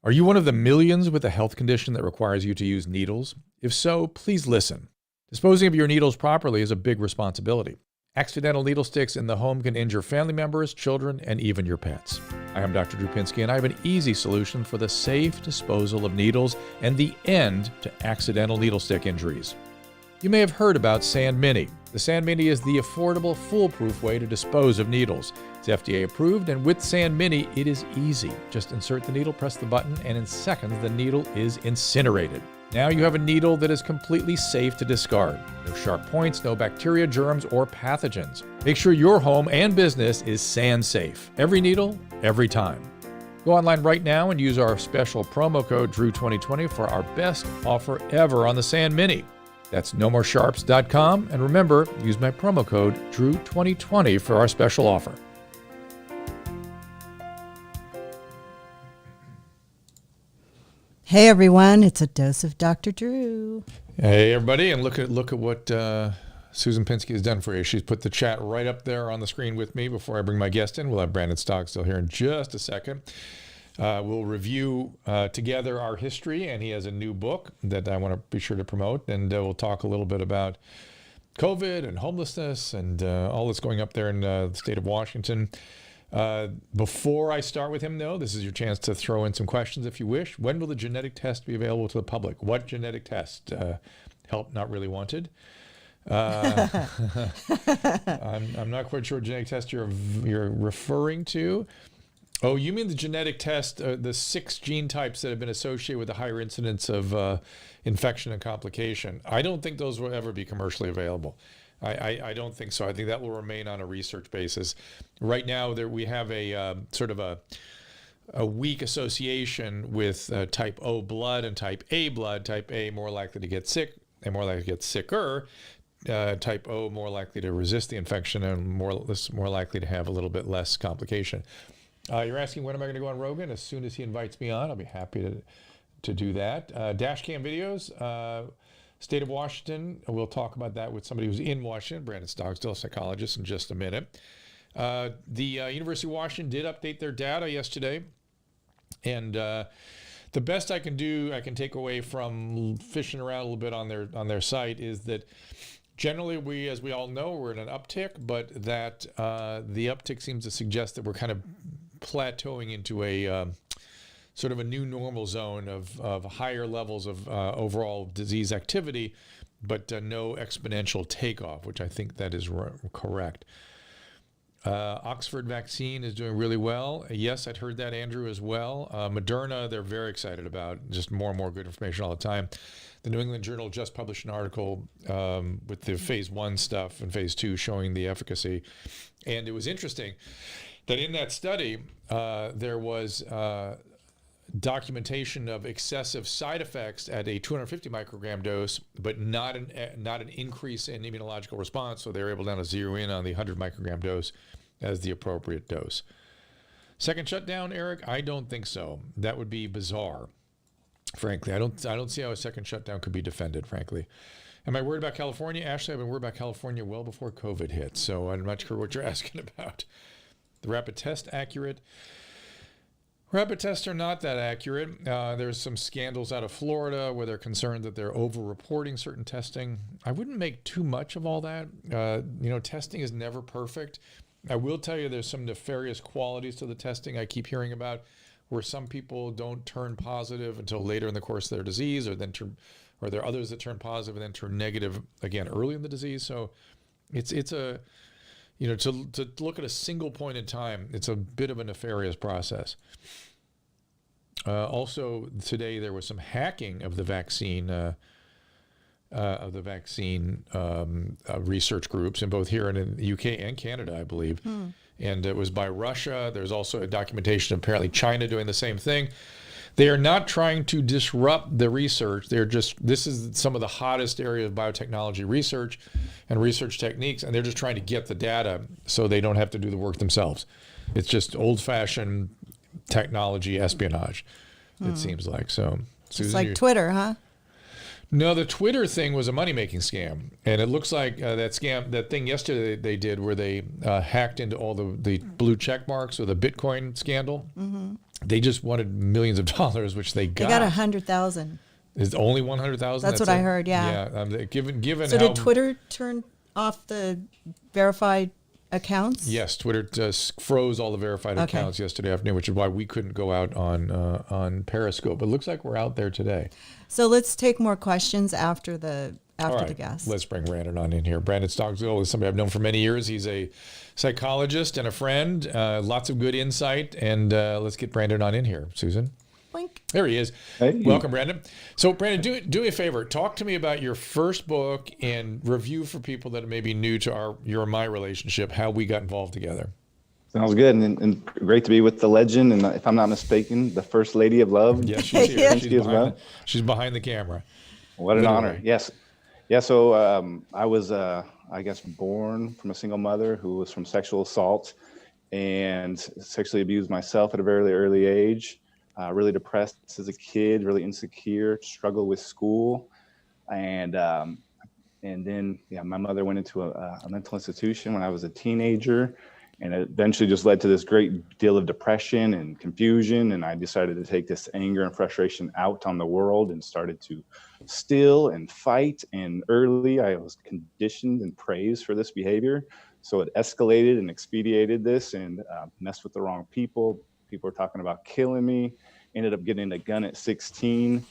Are you one of the millions with a health condition that requires you to use needles? If so, please listen. Disposing of your needles properly is a big responsibility. Accidental needle sticks in the home can injure family members, children, and even your pets. I am Dr. Drew Pinsky, and I have an easy solution for the safe disposal of needles and the end to accidental needle stick injuries. You may have heard about Sand Mini. The Sand Mini is the affordable, foolproof way to dispose of needles. It's FDA approved, and with Sand Mini, it is easy. Just insert the needle, press the button, and in seconds, the needle is incinerated. Now you have a needle that is completely safe to discard. No sharp points, no bacteria, germs, or pathogens. Make sure your home and business is sand safe. Every needle, every time. Go online right now and use our special promo code DREW2020 for our best offer ever on the Sand Mini. That's nomoresharps.com, and remember, use my promo code DREW2020 for our special offer. Hey everyone, it's a dose of Dr. Drew. Hey everybody, and look at what Susan Pinsky has done for you. She's put the chat right up there on the screen with me before I bring my guest in. We'll have Brandon Stogsdill here in just a second. We'll review together our history, and he has a new book that I want to be sure to promote, and we'll talk a little bit about COVID and homelessness and all that's going up there in the state of Washington. Before I start with him, though, this is your chance to throw in some questions if you wish. When will the genetic test be available to the public? What genetic test? Help not really wanted. I'm not quite sure what genetic test you're referring to. Oh, you mean the genetic test, the 6 gene types that have been associated with a higher incidence of infection and complication. I don't think those will ever be commercially available. I don't think so. I think that will remain on a research basis. Right now, we have a sort of a weak association with type O blood and type A blood. Type A more likely to get sick and more likely to get sicker. Type O more likely to resist the infection and more likely to have a little bit less complication. You're asking when am I going to go on Rogan? As soon as he invites me on, I'll be happy to do that. Dash cam videos, state of Washington. We'll talk about that with somebody who's in Washington, Brandon Stogsdill, psychologist, in just a minute. The University of Washington did update their data yesterday, and the best I can do, I can take away from fishing around a little bit on their site, is that generally as we all know, we're in an uptick, but that the uptick seems to suggest that we're kind of plateauing into a sort of a new normal zone of higher levels of overall disease activity, but no exponential takeoff, which I think that is correct. Oxford vaccine is doing really well. Yes, I'd heard that, Andrew, as well. Moderna, they're very excited about, just more and more good information all the time. The New England Journal just published an article with the phase 1 stuff and phase 2 showing the efficacy. And it was interesting that in that study, there was documentation of excessive side effects at a 250 microgram dose, but not an increase in immunological response. So they were able to zero in on the 100 microgram dose as the appropriate dose. Second shutdown, Eric? I don't think so. That would be bizarre. Frankly, I don't see how a second shutdown could be defended, frankly. Am I worried about California? Ashley, I've been worried about California well before COVID hit, so I'm not sure what you're asking about. The rapid test accurate? Rapid tests are not that accurate. There's some scandals out of Florida where they're concerned that they're over-reporting certain testing. I wouldn't make too much of all that. Testing is never perfect. I will tell you there's some nefarious qualities to the testing I keep hearing about, where some people don't turn positive until later in the course of their disease, or there are others that turn positive and then turn negative again early in the disease. So it's a, to look at a single point in time, it's a bit of a nefarious process. Also today there was some hacking of the vaccine research groups in both here and in the UK and Canada, I believe. And it was by Russia. There's also a documentation of apparently China doing the same thing. They are not trying to disrupt the research. This is some of the hottest area of biotechnology research and research techniques, and they're just trying to get the data so they don't have to do the work themselves. It's just old-fashioned technology espionage, it seems like. So, Susan, it's like Twitter, huh? No, the Twitter thing was a money-making scam, and it looks like that thing yesterday they did where they hacked into all the blue check marks or the Bitcoin scandal. They just wanted millions of dollars, which they got. They got 100,000. It's only 100,000. That's what I heard. Yeah. Yeah. Given So how. did Twitter turn off the verified accounts? Yes, Twitter just froze all the verified accounts yesterday afternoon, which is why we couldn't go out on Periscope. But it looks like we're out there today. So let's take more questions after the guest. Let's bring Brandon on in here. Brandon Stogsdill is somebody I've known for many years. He's a psychologist and a friend. Lots of good insight. And let's get Brandon on in here. Susan? Blink. There he is. Hey. Welcome, Brandon. So, Brandon, do me a favor. Talk to me about your first book and review for people that are maybe new to your and my relationship, how we got involved together. Sounds good, and great to be with the legend, and if I'm not mistaken, the First Lady of Love. Yes, she's here. She's behind the camera. What an honor. Yes. Yeah, so I was, I guess, born from a single mother who was from sexual assault and sexually abused myself at a very early age. Really depressed as a kid, really insecure, struggled with school. And then, my mother went into a mental institution when I was a teenager. And it eventually just led to this great deal of depression and confusion. And I decided to take this anger and frustration out on the world and started to steal and fight. And early, I was conditioned and praised for this behavior. So it escalated and expedited this and messed with the wrong people. People were talking about killing me. Ended up getting a gun at 16.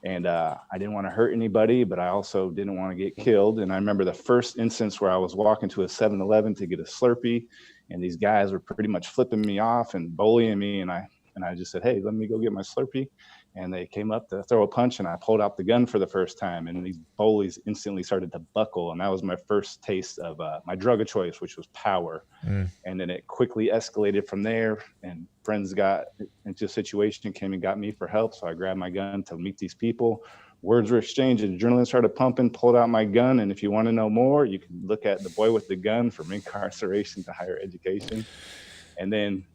And I didn't want to hurt anybody, but I also didn't want to get killed. And I remember the first instance where I was walking to a 7-Eleven to get a Slurpee. And these guys were pretty much flipping me off and bullying me. And I just said, hey, let me go get my Slurpee. And they came up to throw a punch and I pulled out the gun for the first time. And these bullies instantly started to buckle. And that was my first taste of my drug of choice, which was power. And then it quickly escalated from there. And friends got into a situation, came and got me for help. So I grabbed my gun to meet these people. Words were exchanged, adrenaline started pumping, pulled out my gun. And if you want to know more, you can look at The Boy with the Gun, From Incarceration to Higher Education. And then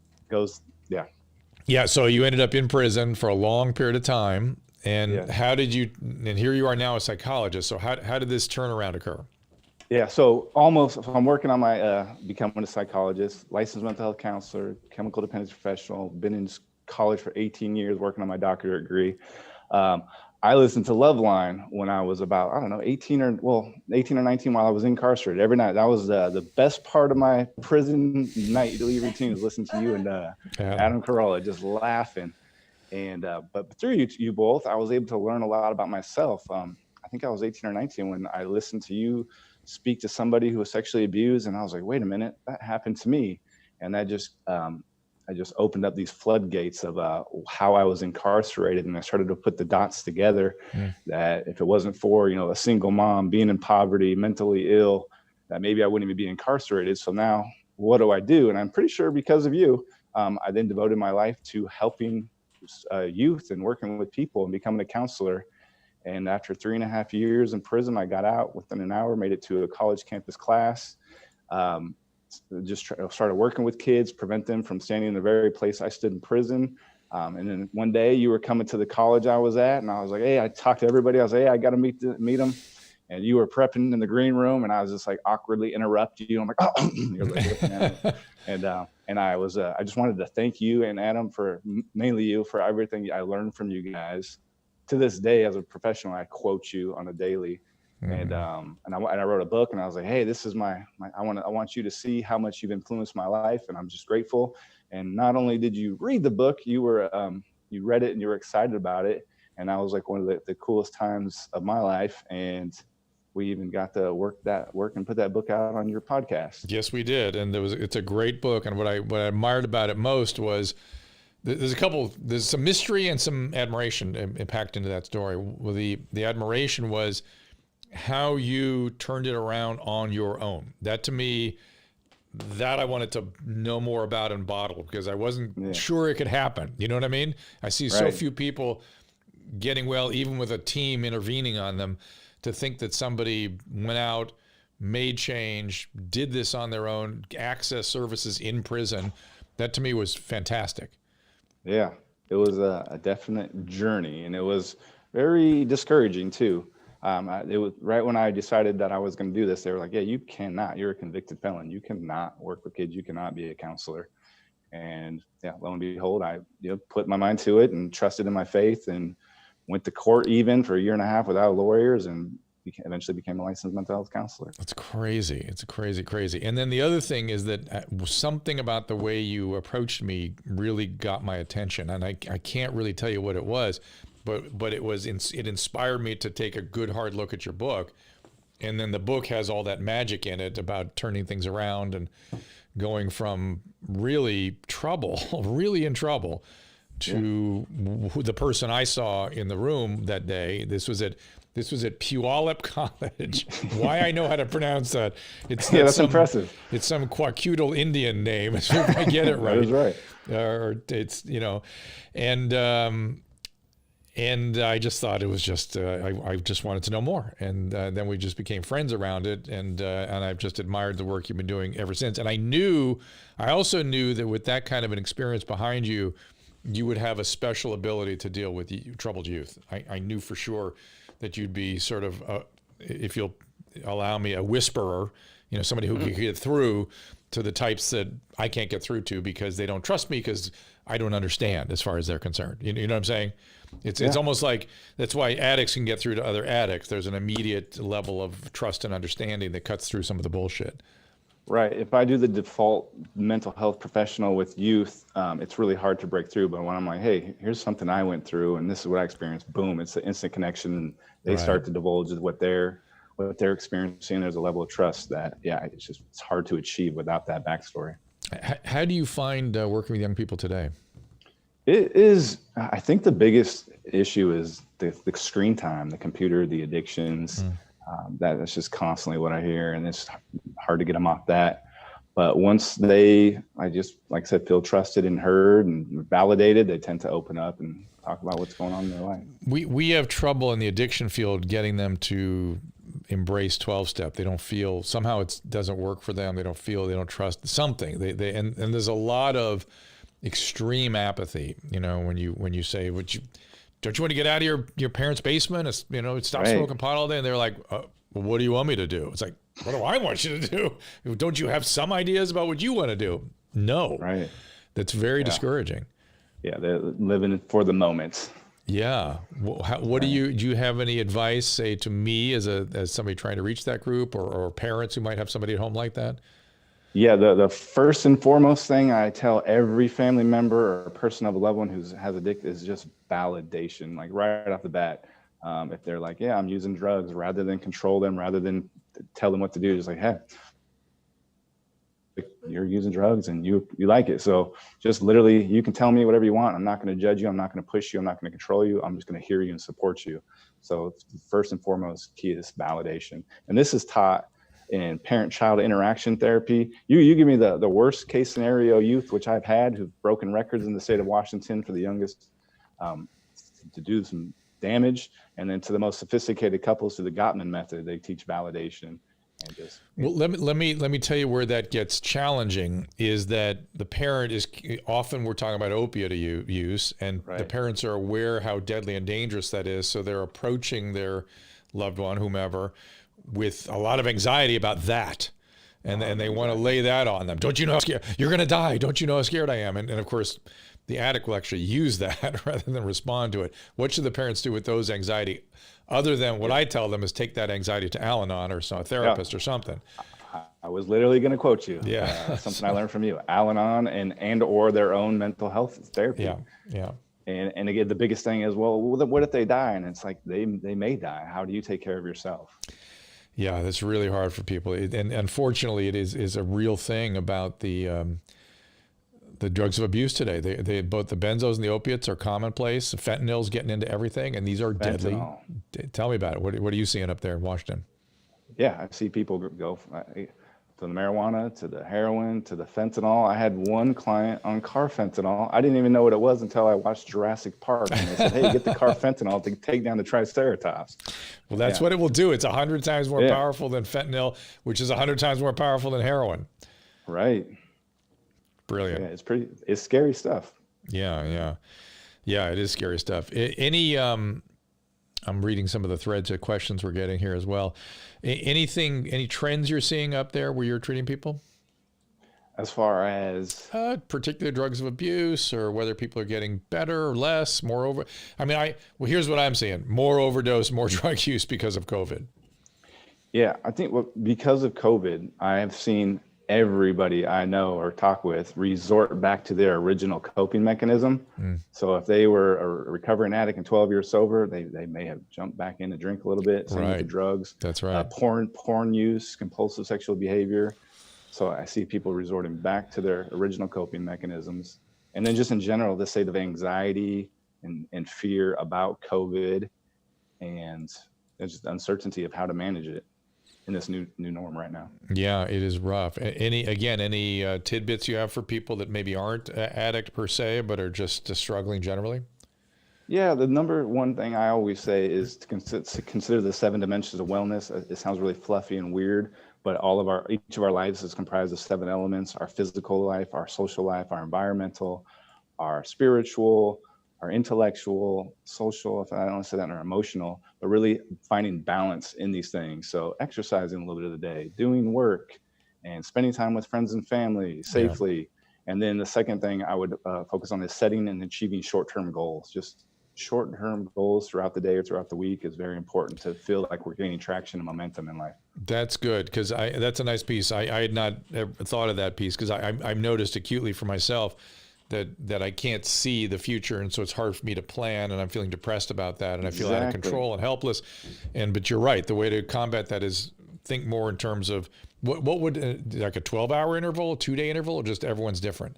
Yeah, so you ended up in prison for a long period of time. And how did you, and here you are now a psychologist. So how did this turnaround occur? Yeah, so I'm working on my becoming a psychologist, licensed mental health counselor, chemical dependence professional, been in college for 18 years working on my doctorate degree. I listened to Loveline when I was about, 18 or 19 while I was incarcerated every night. That was the best part of my prison nightly routine was listening to you and Adam Carolla just laughing. And but through you both, I was able to learn a lot about myself. I think I was 18 or 19 when I listened to you speak to somebody who was sexually abused. And I was like, wait a minute, that happened to me. And that just, I just opened up these floodgates of how I was incarcerated. And I started to put the dots together that if it wasn't for, a single mom being in poverty, mentally ill, that maybe I wouldn't even be incarcerated. So now what do I do? And I'm pretty sure because of you, I then devoted my life to helping youth and working with people and becoming a counselor. And after 3.5 years in prison, I got out within an hour, made it to a college campus class. Started working with kids, prevent them from standing in the very place I stood in prison. And then one day you were coming to the college I was at, and I was like, hey, I talked to everybody. I was like, hey, I got to meet them. And you were prepping in the green room, and I was just like awkwardly interrupt you. I'm like, oh, you're like looking at me. And I was, I just wanted to thank you and Adam mainly you for everything I learned from you guys. To this day, as a professional, I quote you on a daily. And I wrote a book, and I was like, hey, this is I want you to see how much you've influenced my life, and I'm just grateful. And not only did you read the book, you read it and you were excited about it, and that was like one of the coolest times of my life. And we even got to work and put that book out on your podcast. Yes, we did, and it's a great book. And what I admired about it most was there's some mystery and some admiration packed into that story. Well, the admiration was how you turned it around on your own. That to me, that I wanted to know more about and bottle because I wasn't sure it could happen. You know what I mean? I see so few people getting well, even with a team intervening on them, to think that somebody went out, made change, did this on their own, access services in prison. That to me was fantastic. Yeah, it was a definite journey, and it was very discouraging too. It was right when I decided that I was going to do this, they were like, yeah, you're a convicted felon. You cannot work with kids. You cannot be a counselor. And yeah, lo and behold, I put my mind to it and trusted in my faith, and went to court even for 1.5 years without lawyers, and eventually became a licensed mental health counselor. That's crazy. It's crazy. And then the other thing is that something about the way you approached me really got my attention, and I can't really tell you what it was, but it inspired me to take a good hard look at your book. And then the book has all that magic in it about turning things around and going from really in trouble, to the person I saw in the room that day. This was at Puyallup College. Why I know how to pronounce that. That's impressive. It's some Quaquedal Indian name, if I get it right. That is right. Or it's, and I just thought it was just, I just wanted to know more. And then we just became friends around it. And I've just admired the work you've been doing ever since. And I also knew that with that kind of an experience behind you, you would have a special ability to deal with troubled youth. I knew for sure that you'd be sort of, if you'll allow me, a whisperer, somebody who can get through to the types that I can't get through to because they don't trust me because I don't understand as far as they're concerned. You know what I'm saying? It's almost like that's why addicts can get through to other addicts. There's an immediate level of trust and understanding that cuts through some of the bullshit. Right. If I do the default mental health professional with youth, it's really hard to break through. But when I'm like, hey, here's something I went through and this is what I experienced, boom, it's an instant connection. And they start to divulge what they're experiencing. There's a level of trust that, it's hard to achieve without that backstory. How do you find working with young people today? It is, I think the biggest issue is the screen time, the computer, the addictions. That's just constantly what I hear, and it's hard to get them off that. But once I just, like I said, feel trusted and heard and validated, they tend to open up and talk about what's going on in their life. We have trouble in the addiction field getting them to embrace 12-step. They don't feel, somehow it doesn't work for them. They don't feel, they don't trust something. And there's a lot of extreme apathy, when you say, don't you want to get out of your parents' basement? Stop smoking pot all day. And they're like, well, what do you want me to do? It's like, what do I want you to do? Don't you have some ideas about what you want to do? No. Right. That's very discouraging. Yeah. They're living for the moment. Yeah. What do you have any advice, say, to me as somebody trying to reach that group, or parents who might have somebody at home like that? Yeah, the first and foremost thing I tell every family member or person of a loved one who has addicted is just validation, like right off the bat. If they're like, I'm using drugs, rather than control them, rather than tell them what to do, just like, hey, you're using drugs and you like it. So just literally, you can tell me whatever you want. I'm not going to judge you. I'm not going to push you. I'm not going to control you. I'm just going to hear you and support you. So first and foremost, key is validation. And this is taught in parent-child interaction therapy. You give me the worst case scenario youth, which I've had, who've broken records in the state of Washington for the youngest to do some damage, and then to the most sophisticated couples, to the Gottman method. They teach validation. And just, well, let me tell you where that gets challenging is that the parent is often, we're talking about opiate use, and the parents are aware how deadly and dangerous that is, so they're approaching their loved one, whomever, with a lot of anxiety about that. And they want to lay that on them. Don't you know how scared you're going to die? Don't you know how scared I am? And of course, the addict will actually use that rather than respond to it. What should the parents do with those anxiety, other than what I tell them is take that anxiety to Al-Anon or a therapist or something? I was literally going to quote you. Yeah, something I learned from you: Al-Anon and or their own mental health therapy. Yeah. And again, the biggest thing is, well, what if they die? And it's like they may die. How do you take care of yourself? Yeah, that's really hard for people, and unfortunately, it is a real thing about the drugs of abuse today. They both the benzos and the opiates are commonplace. Fentanyl's getting into everything, and these are deadly. Tell me about it. What are you seeing up there in Washington? Yeah, I see people go to the marijuana, to the heroin, to the fentanyl. I had one client on carfentanil. I didn't even know what it was until I watched Jurassic Park, and they said, "Hey, get the carfentanil to take down the triceratops." Well, that's what it will do. It's 100 times more powerful than fentanyl, which is 100 times more powerful than heroin. Right. Brilliant. Yeah, it's scary stuff. Yeah. It is scary stuff. I'm reading some of the threads of questions we're getting here as well. Any trends you're seeing up there where you're treating people? As far as Particular drugs of abuse, or whether people are getting better or less, more over. I mean, well, here's what I'm seeing: more overdose, more drug use because of COVID. Yeah, I think because of COVID, I have seen everybody I know or talk with resort back to their original coping mechanism. So if they were a recovering addict and 12 years sober, they may have jumped back in to drink a little bit. Same with the drugs. That's right. Porn use, compulsive sexual behavior. So I see people resorting back to their original coping mechanisms. And then just in general, the state of anxiety and fear about COVID, and there's just uncertainty of how to manage it in this new norm right now. Yeah, it is rough. Any tidbits you have for people that maybe aren't addict per se, but are just struggling generally? Yeah, the number one thing I always say is to consider the 7 dimensions of wellness. It sounds really fluffy and weird, but each of our lives is comprised of 7 elements: our physical life, our social life, our environmental, our spiritual, our intellectual, social, if I don't say that, or emotional, but really finding balance in these things. So exercising a little bit of the day, doing work, and spending time with friends and family safely. Yeah. And then the second thing I would focus on is setting and achieving short-term goals. Just short-term goals throughout the day or throughout the week is very important to feel like we're gaining traction and momentum in life. That's good, because that's a nice piece. I had not ever thought of that piece, because I've noticed acutely for myself that I can't see the future, and so it's hard for me to plan, and I'm feeling depressed about that, and I feel out of control and helpless. But you're right. The way to combat that is think more in terms of what would like a 12-hour interval, a 2-day interval, or just everyone's different.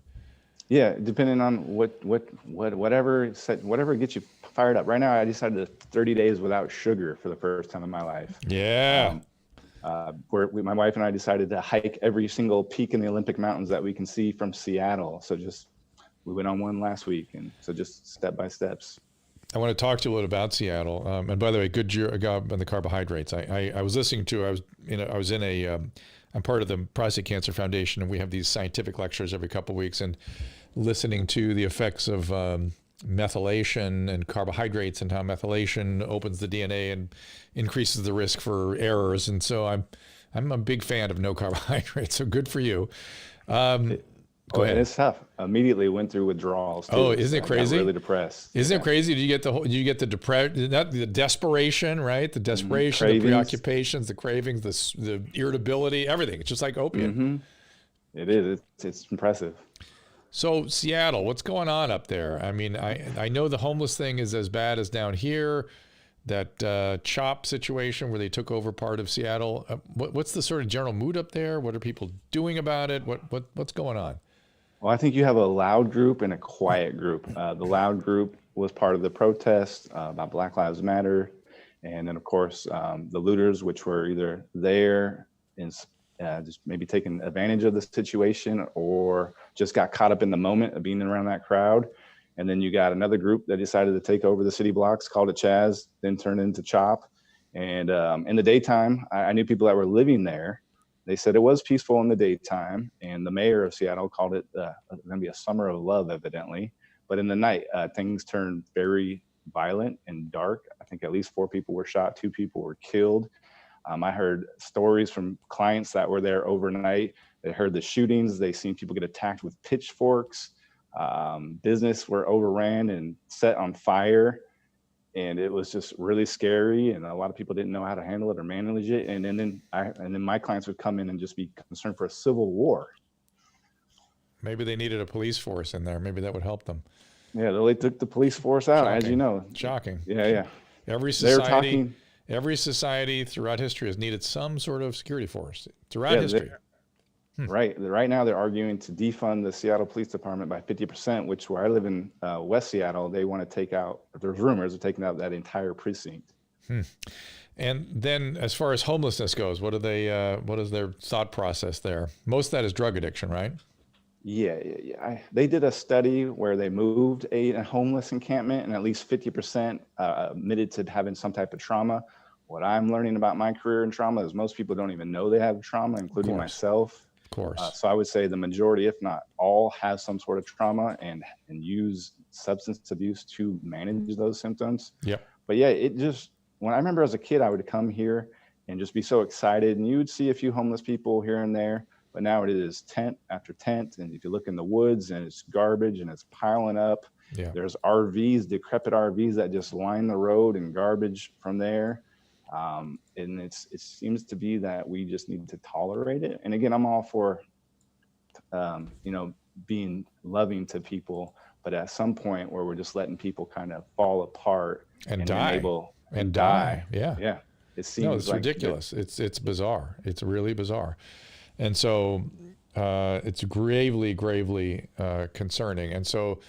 Yeah, depending on whatever gets you fired up. Right now, I decided 30 days without sugar for the first time in my life. Yeah. Where my wife and I decided to hike every single peak in the Olympic Mountains that we can see from Seattle. So we went on one last week, and so just step by steps. I want to talk to you a little about Seattle. And by the way, good job on the carbohydrates. I was listening to. I'm part of the Prostate Cancer Foundation, and we have these scientific lectures every couple of weeks, and listening to the effects of methylation and carbohydrates, and how methylation opens the DNA and increases the risk for errors. And so I'm a big fan of no carbohydrates. So good for you. Go ahead. And it's tough. Immediately went through withdrawals too. Oh, isn't it crazy? I got really depressed. Isn't it crazy? Did you get the depression, not the desperation, right? The desperation, the preoccupations, the cravings, the irritability, everything. It's just like opiate. It is. It's impressive. So Seattle, what's going on up there? I mean, I know the homeless thing is as bad as down here. That CHOP situation where they took over part of Seattle. What's the sort of general mood up there? What are people doing about it? What's going on? Well, I think you have a loud group and a quiet group. The loud group was part of the protest about Black Lives Matter. And then, of course, the looters, which were either there and just maybe taking advantage of the situation, or just got caught up in the moment of being around that crowd. And then you got another group that decided to take over the city blocks, called it Chaz, then turned into CHOP. And in the daytime, I knew people that were living there. They said it was peaceful in the daytime, and the mayor of Seattle called it going to be a summer of love, evidently. But in the night, things turned very violent and dark. I think at least 4 people were shot, 2 people were killed. I heard stories from clients that were there overnight. They heard the shootings. They seen people get attacked with pitchforks. Business were overran and set on fire. And it was just really scary, and a lot of people didn't know how to handle it or manage it. And then my clients would come in and just be concerned for a civil war. Maybe they needed a police force in there. Maybe that would help them. Yeah, they took the police force out, as you know. Shocking. Yeah. Every society throughout history has needed some sort of security force throughout history. Right now, they're arguing to defund the Seattle Police Department by 50%, which where I live in West Seattle, they want to take out, there's rumors of taking out that entire precinct. And then as far as homelessness goes, what is their thought process there? Most of that is drug addiction, right? Yeah. They did a study where they moved a homeless encampment, and at least 50% admitted to having some type of trauma. What I'm learning about my career in trauma is most people don't even know they have trauma, including myself. Of course. So I would say the majority, if not all, have some sort of trauma and use substance abuse to manage those symptoms. Yeah. But yeah, when I remember as a kid, I would come here and just be so excited, and you would see a few homeless people here and there. but now it is tent after tent. And if you look in the woods, and it's garbage and it's piling up. Yeah. There's RVs, decrepit RVs that just line the road, and garbage from there. And it seems to be that we just need to tolerate it. And again, I'm all for, being loving to people, but at some point where we're just letting people kind of fall apart and die and die. Yeah. Yeah. It seems it's ridiculous. It's bizarre. It's really bizarre. And so it's gravely concerning. And so,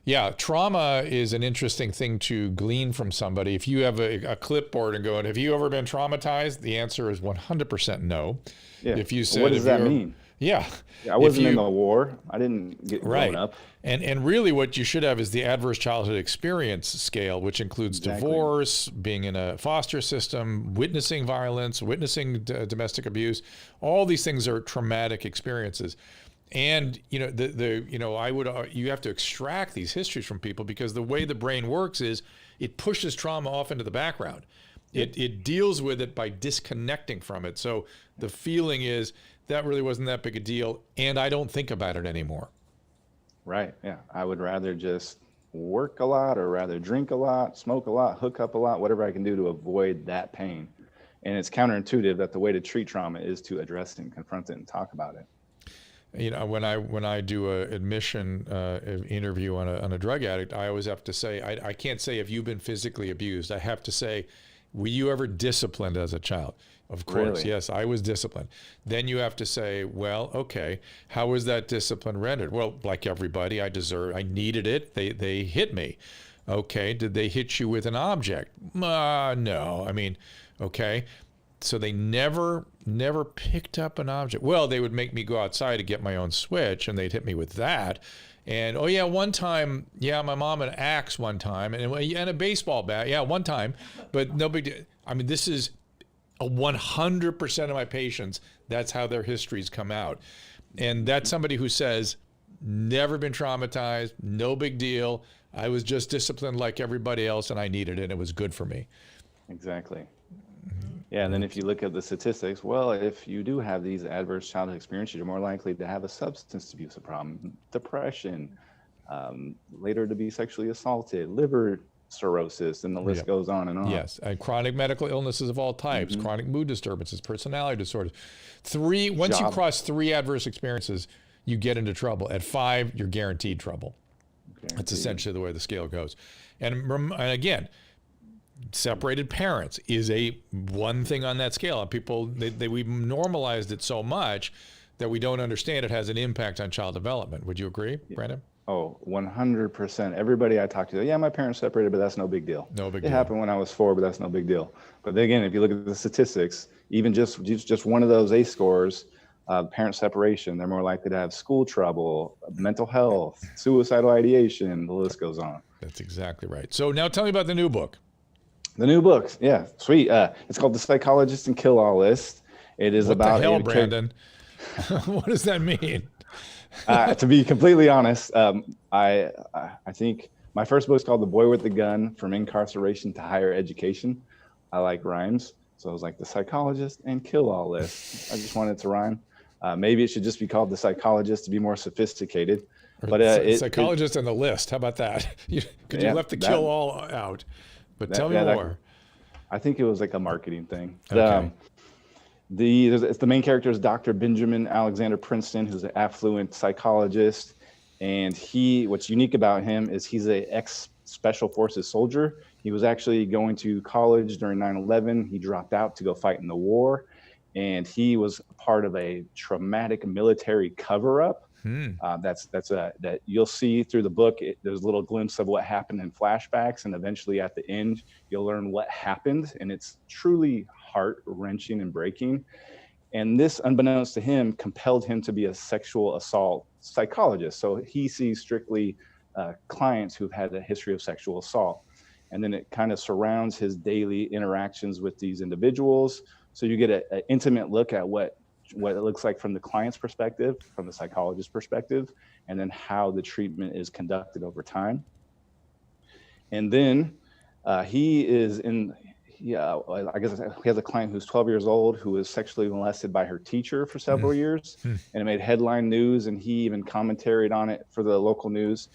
yeah, trauma is an interesting thing to glean from somebody. If you have a clipboard and going, have you ever been traumatized? The answer is 100% no. Yeah. If you said, what does that mean? Yeah. I wasn't in the war. I didn't get blown up. And really what you should have is the adverse childhood experience scale, which includes divorce, being in a foster system, witnessing violence, witnessing domestic abuse. All these things are traumatic experiences. And, you have to extract these histories from people, because the way the brain works is it pushes trauma off into the background. It deals with it by disconnecting from it. So the feeling is that really wasn't that big a deal, and I don't think about it anymore. Right. Yeah. I would rather just work a lot, or rather drink a lot, smoke a lot, hook up a lot, whatever I can do to avoid that pain. And it's counterintuitive that the way to treat trauma is to address it and confront it and talk about it. When I do a admission interview on a drug addict, I always have to say, I can't say if you've been physically abused. I have to say, were you ever disciplined as a child? Of course, really? Yes, I was disciplined. Then you have to say, well, okay, how was that discipline rendered? Well, like everybody, I needed it. They hit me. Okay, did they hit you with an object? No. I mean, okay. So they never picked up an object. Well, they would make me go outside to get my own switch, and they'd hit me with that. And one time, my mom had an axe one time, and a baseball bat, one time, but no big deal. I mean, this is 100% of my patients. That's how their histories come out, and that's somebody who says, never been traumatized, no big deal. I was just disciplined like everybody else, and I needed it, and it was good for me. Exactly. Yeah, and then if you look at the statistics, well, if you do have these adverse childhood experiences, you're more likely to have a substance abuse problem, depression, later to be sexually assaulted, liver cirrhosis, and the list goes on and on. Yes, and chronic medical illnesses of all types, chronic mood disturbances, personality disorders. Once you cross 3 adverse experiences, you get into trouble. At 5, you're guaranteed trouble. That's essentially the way the scale goes. And again, separated parents is one thing on that scale. People, we've normalized it so much that we don't understand it has an impact on child development. Would you agree, Brandon? Oh, 100%. Everybody I talk to, my parents separated, but that's no big deal. No big deal. It happened when I was 4, but that's no big deal. But then again, if you look at the statistics, even just one of those ACE scores, parent separation, they're more likely to have school trouble, mental health, suicidal ideation, the list goes on. That's exactly right. So now tell me about the new book. The new book, yeah, sweet. It's called The Psychologist and Kill All List. It is about what the hell, Brandon? What does that mean? To be completely honest, I think my first book is called The Boy with the Gun: From Incarceration to Higher Education. I like rhymes, so I was like, The Psychologist and Kill All List. I just wanted to rhyme. Maybe it should just be called The Psychologist to be more sophisticated. But Psychologist and the List. How about that? You left the kill all out. But tell me more. I think it was like a marketing thing. Okay. The main character is Dr. Benjamin Alexander Princeton, who's an affluent psychologist. And what's unique about him is he's an ex-Special Forces soldier. He was actually going to college during 9/11. He dropped out to go fight in the war. And he was part of a traumatic military cover-up. That you'll see through the book. There's a little glimpse of what happened in flashbacks, and eventually at the end, you'll learn what happened, and it's truly heart-wrenching and breaking. And this, unbeknownst to him, compelled him to be a sexual assault psychologist. So he sees strictly clients who've had a history of sexual assault, and then it kind of surrounds his daily interactions with these individuals. So you get an intimate look at what it looks like from the client's perspective, from the psychologist's perspective, and then how the treatment is conducted over time. And then he yeah, I guess he has a client who's 12 years old who was sexually molested by her teacher for several years, and it made headline news, and he even commentaried on it for the local news.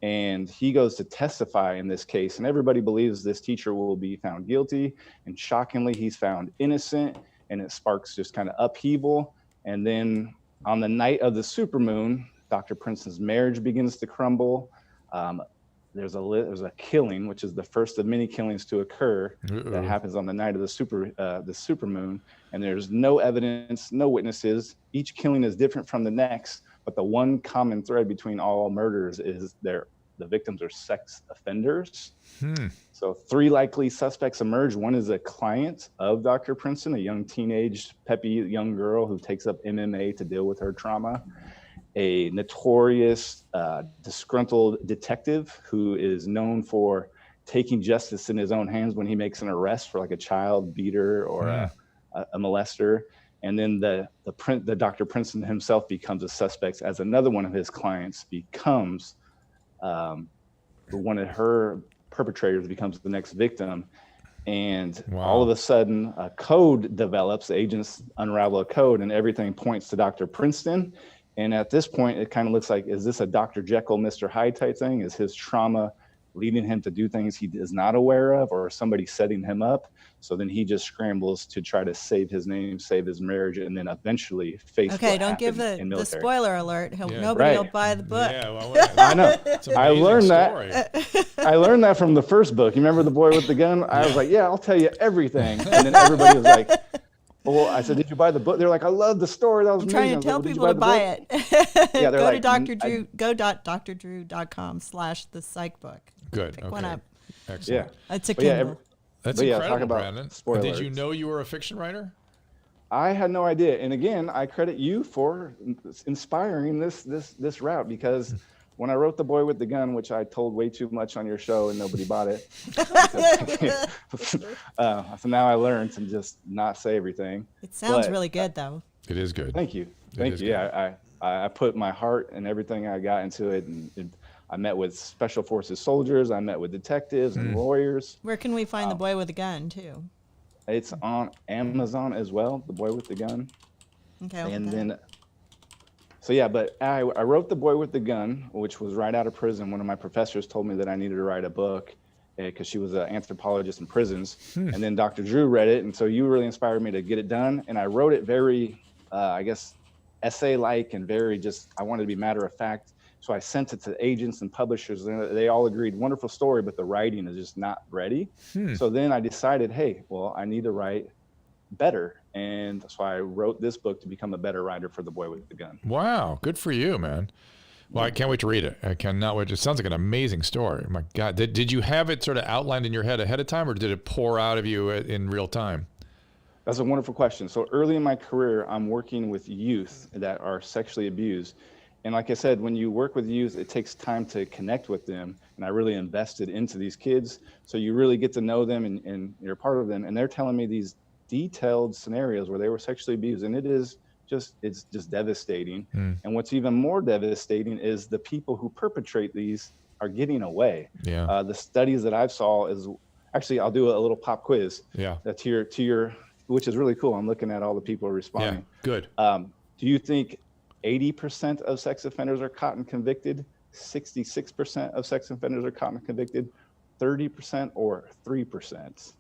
And he goes to testify in this case, and everybody believes this teacher will be found guilty, and shockingly, he's found innocent, and it sparks just kind of upheaval. And then on the night of the supermoon, Dr. Princeton's marriage begins to crumble. There's a killing, which is the first of many killings to occur that happens on the night of the supermoon, and there's no evidence, no witnesses. Each killing is different from the next, but the one common thread between all murders is the victims are sex offenders. So 3 likely suspects emerge. One is a client of Dr. Princeton, a young teenage, peppy young girl who takes up MMA to deal with her trauma. A notorious, disgruntled detective who is known for taking justice in his own hands when he makes an arrest for like a child beater or a molester. And then the Dr. Princeton himself becomes a suspect as another one of his clients becomes one of her perpetrators becomes the next victim. And all of a sudden a code develops, the agents unravel a code, and everything points to Dr. Princeton. And at this point, it kind of looks like, is this a Dr. Jekyll, Mr. Hyde type thing? Is his trauma leading him to do things he is not aware of, or somebody setting him up? So then he just scrambles to try to save his name, save his marriage, and then eventually face Okay, don't give the spoiler alert. Nobody will buy the book. Yeah, well, I know. I learned that. I learned that from the first book. You remember The Boy with the Gun? I was like, yeah, I'll tell you everything. And then everybody was like, well, I said, did you buy the book? They're like, I love the story. That was amazing. Trying to tell people to buy it. Yeah, go to Dr. Drew, go.drdrew.com/the psych book. Good. Pick one up. Excellent. Yeah. It's a Kindle. That's incredible, Brandon. Did you know you were a fiction writer? I had no idea. And again, I credit you for inspiring this route, because when I wrote The Boy with the Gun, which I told way too much on your show and nobody bought it. So now I learned to just not say everything. It sounds really good, though. It is good. Thank you. Thank you. Yeah, I put my heart and everything I got into it. And I met with Special Forces soldiers. I met with detectives and lawyers. Where can we find The Boy with the Gun, too? It's on Amazon as well, The Boy with the Gun. Okay. And then... So yeah, but I wrote The Boy with the Gun, which was right out of prison. One of my professors told me that I needed to write a book because she was an anthropologist in prisons. And then Dr. Drew read it, and so you really inspired me to get it done. And I wrote it very, I guess, essay-like and very just, I wanted to be matter of fact. So I sent it to agents and publishers, and they all agreed, wonderful story, but the writing is just not ready. So then I decided, hey, well, I need to write better. And so I wrote this book to become a better writer for The Boy with the Gun. Wow, good for you, man. Well, I can't wait to read it. I cannot wait. It sounds like an amazing story. My God, did you have it sort of outlined in your head ahead of time, or did it pour out of you in real time? That's a wonderful question. So early in my career, I'm working with youth that are sexually abused. And like I said, when you work with youth, it takes time to connect with them. And I really invested into these kids. So you really get to know them and you're part of them. And they're telling me these detailed scenarios where they were sexually abused, and it's just devastating. And what's even more devastating is the people who perpetrate these are getting away. The studies that I've saw is actually, I'll do a little pop quiz. To your which is really cool. I'm looking at all the people responding. Good. Do you think 80% of sex offenders are caught and convicted, 66% of sex offenders are caught and convicted, 30%, or 3%?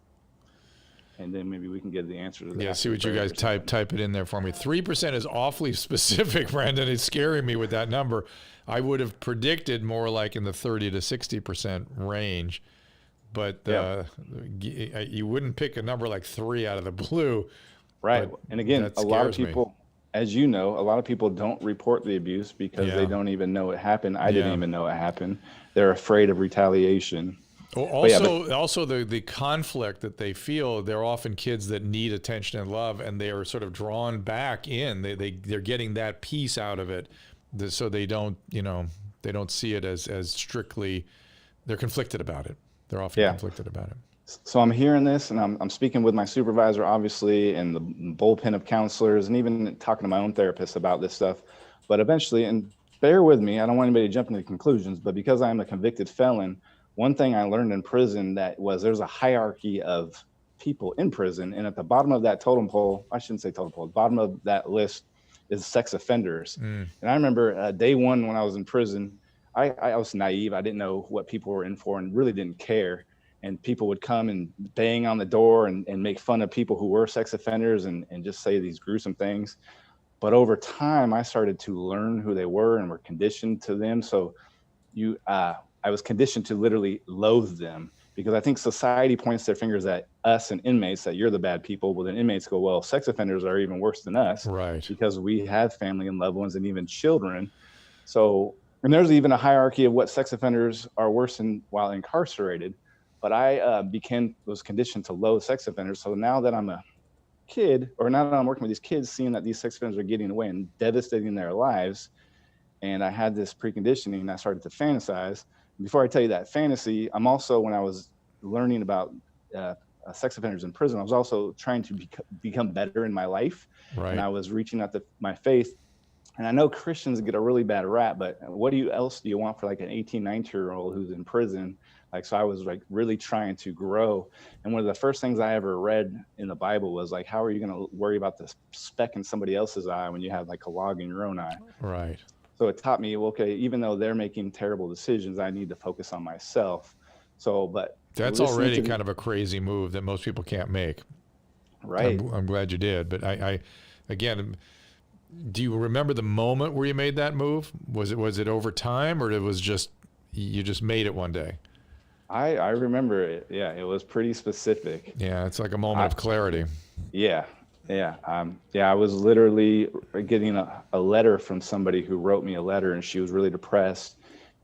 And then maybe we can get the answer to that. Yeah, see what you guys type it in there for me. 3% is awfully specific, Brandon. It's scaring me with that number. I would have predicted more like in the 30 to 60% range. But you wouldn't pick a number like 3 out of the blue. Right. And again, a lot of people, as you know, a lot of people don't report the abuse because they don't even know it happened. I didn't even know it happened. They're afraid of retaliation. Also the conflict that they feel, they're often kids that need attention and love, and they are sort of drawn back in. They're getting that piece out of it, so they don't see it as strictly. They're conflicted about it. They're often conflicted about it. So I'm hearing this, and I'm speaking with my supervisor, obviously, and the bullpen of counselors, and even talking to my own therapist about this stuff. But eventually, and bear with me, I don't want anybody to jump into conclusions, but because I'm a convicted felon, one thing I learned in prison there's a hierarchy of people in prison. And at the bottom of that totem pole, I shouldn't say totem pole, the bottom of that list is sex offenders. And I remember day one when I was in prison, I was naive. I didn't know what people were in for and really didn't care. And people would come and bang on the door and make fun of people who were sex offenders and just say these gruesome things. But over time, I started to learn who they were and were conditioned to them. So I was conditioned to literally loathe them, because I think society points their fingers at us and inmates that you're the bad people. Well, then inmates go, well, sex offenders are even worse than us, right? Because we have family and loved ones and even children. So, and there's even a hierarchy of what sex offenders are worse than while incarcerated. But I was conditioned to loathe sex offenders. So now that I'm a kid, or now that I'm working with these kids, seeing that these sex offenders are getting away and devastating their lives, and I had this preconditioning, and I started to fantasize. Before I tell you that fantasy, I'm also, when I was learning about sex offenders in prison, I was also trying to become better in my life. Right. And I was reaching out to my faith. And I know Christians get a really bad rap, but what else do you want for like an 18, 19-year-old who's in prison? Like, so I was like really trying to grow. And one of the first things I ever read in the Bible was like, how are you going to worry about the speck in somebody else's eye when you have like a log in your own eye? Right. So it taught me, well, okay, even though they're making terrible decisions, I need to focus on myself. So, but that's already kind of a crazy move that most people can't make. Right. I'm glad you did. But I again, do you remember the moment where you made that move? Was it over time, or it was just, you just made it one day? I remember it. Yeah, it was pretty specific. Yeah, it's like a moment of clarity. Yeah. I was literally getting a letter from somebody who wrote me a letter, and she was really depressed,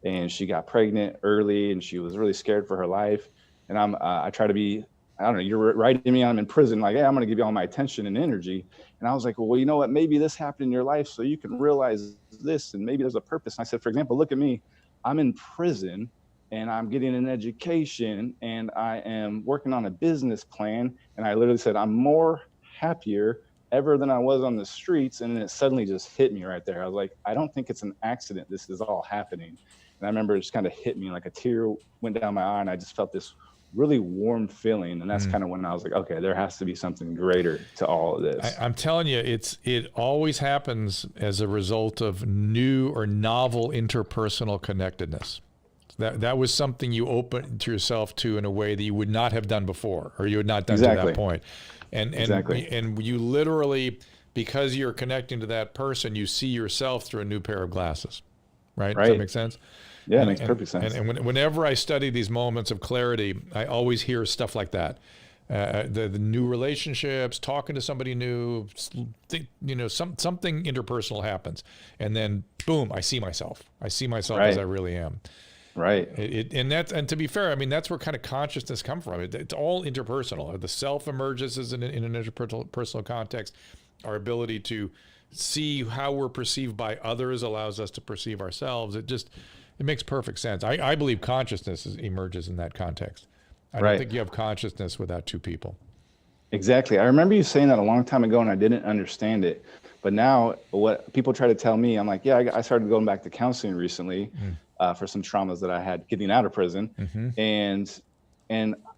and she got pregnant early, and she was really scared for her life. And I try to be, I don't know, you're writing me, I'm in prison, like, hey, I'm going to give you all my attention and energy. And I was like, well, you know what, maybe this happened in your life so you can realize this, and maybe there's a purpose. And I said, for example, look at me, I'm in prison, and I'm getting an education, and I am working on a business plan. And I literally said, I'm more happier ever than I was on the streets. And then it suddenly just hit me right there. I was like, I don't think it's an accident. This is all happening. And I remember it just kind of hit me, like a tear went down my eye, and I just felt this really warm feeling. And that's kind of when I was like, okay, there has to be something greater to all of this. I'm telling you, it always happens as a result of new or novel interpersonal connectedness. That was something you opened to yourself to in a way that you would not have done before, or you had not done to that point. And you literally, because you're connecting to that person, you see yourself through a new pair of glasses, right? Does that make sense? Yeah, it makes perfect sense. And whenever I study these moments of clarity, I always hear stuff like that. The new relationships, talking to somebody new, something interpersonal happens, and then boom, I see myself as I really am. Right. And to be fair, I mean, that's where kind of consciousness comes from. It's all interpersonal. The self emerges in an interpersonal context. Our ability to see how we're perceived by others allows us to perceive ourselves. It makes perfect sense. I believe consciousness emerges in that context. I don't think you have consciousness without two people. Exactly. I remember you saying that a long time ago, and I didn't understand it. But now what people try to tell me, I'm like, yeah, I started going back to counseling recently for some traumas that I had getting out of prison. And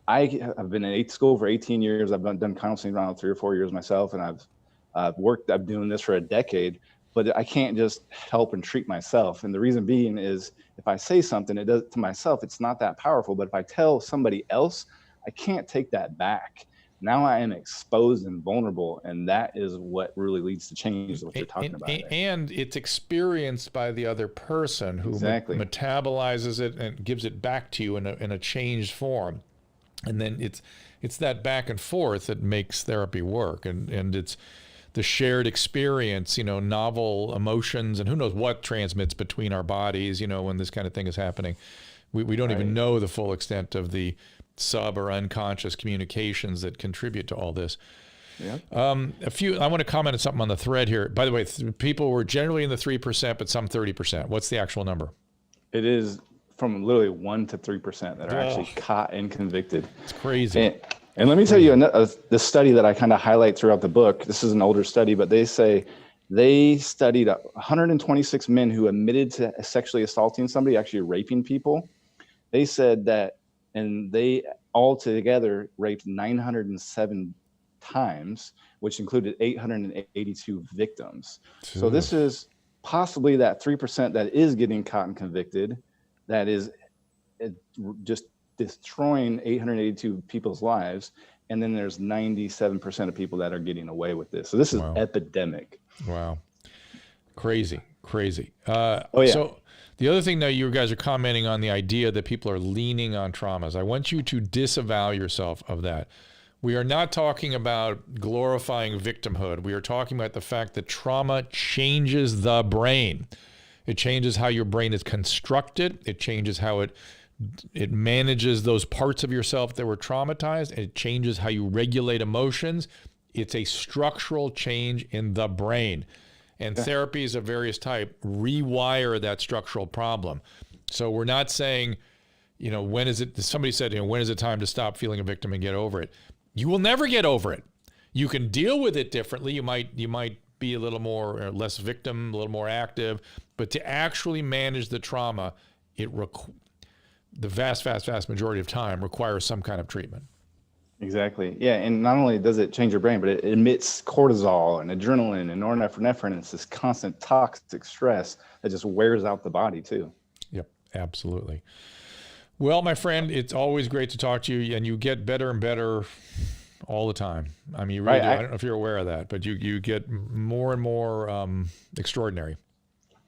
I have been in school for 18 years. I've done counseling around 3 or 4 years myself. And I've been doing this for a decade, but I can't just help and treat myself. And the reason being is if I say something, it does to myself, it's not that powerful. But if I tell somebody else, I can't take that back. Now I am exposed and vulnerable, and that is what really leads to change, what you're talking about. And it's experienced by the other person who metabolizes it and gives it back to you in a changed form. And then it's that back and forth that makes therapy work, and it's the shared experience, novel emotions, and who knows what transmits between our bodies, when this kind of thing is happening. We don't even know the full extent of the sub or unconscious communications that contribute to all this. I want to comment on something on the thread here. By the way, people were generally in the 3%, but some 30%. What's the actual number? It is from literally 1 to 3% that are actually caught and convicted. It's crazy. And let me tell you the study that I kind of highlight throughout the book. This is an older study, but they say they studied 126 men who admitted to sexually assaulting somebody, actually raping people. They said that, and they altogether raped 907 times, which included 882 victims. So this is possibly that 3% that is getting caught and convicted, that is just destroying 882 people's lives. And then there's 97% of people that are getting away with this. So this is epidemic. Wow. Crazy. Yeah. So the other thing that you guys are commenting on, the idea that people are leaning on traumas. I want you to disavow yourself of that. We are not talking about glorifying victimhood. We are talking about the fact that trauma changes the brain. It changes how your brain is constructed. It changes how it manages those parts of yourself that were traumatized. It changes how you regulate emotions. It's a structural change in the brain. And therapies of various type rewire that structural problem. So we're not saying, when is it, somebody said, when is it time to stop feeling a victim and get over it? You will never get over it. You can deal with it differently. You might be a little more or less victim, a little more active, but to actually manage the trauma, the vast majority of time requires some kind of treatment. Exactly. Yeah. And not only does it change your brain, but it emits cortisol and adrenaline and norepinephrine. And it's this constant toxic stress that just wears out the body too. Yep. Absolutely. Well, my friend, it's always great to talk to you, and you get better and better all the time. I mean, you really do. I don't know if you're aware of that, but you get more and more extraordinary.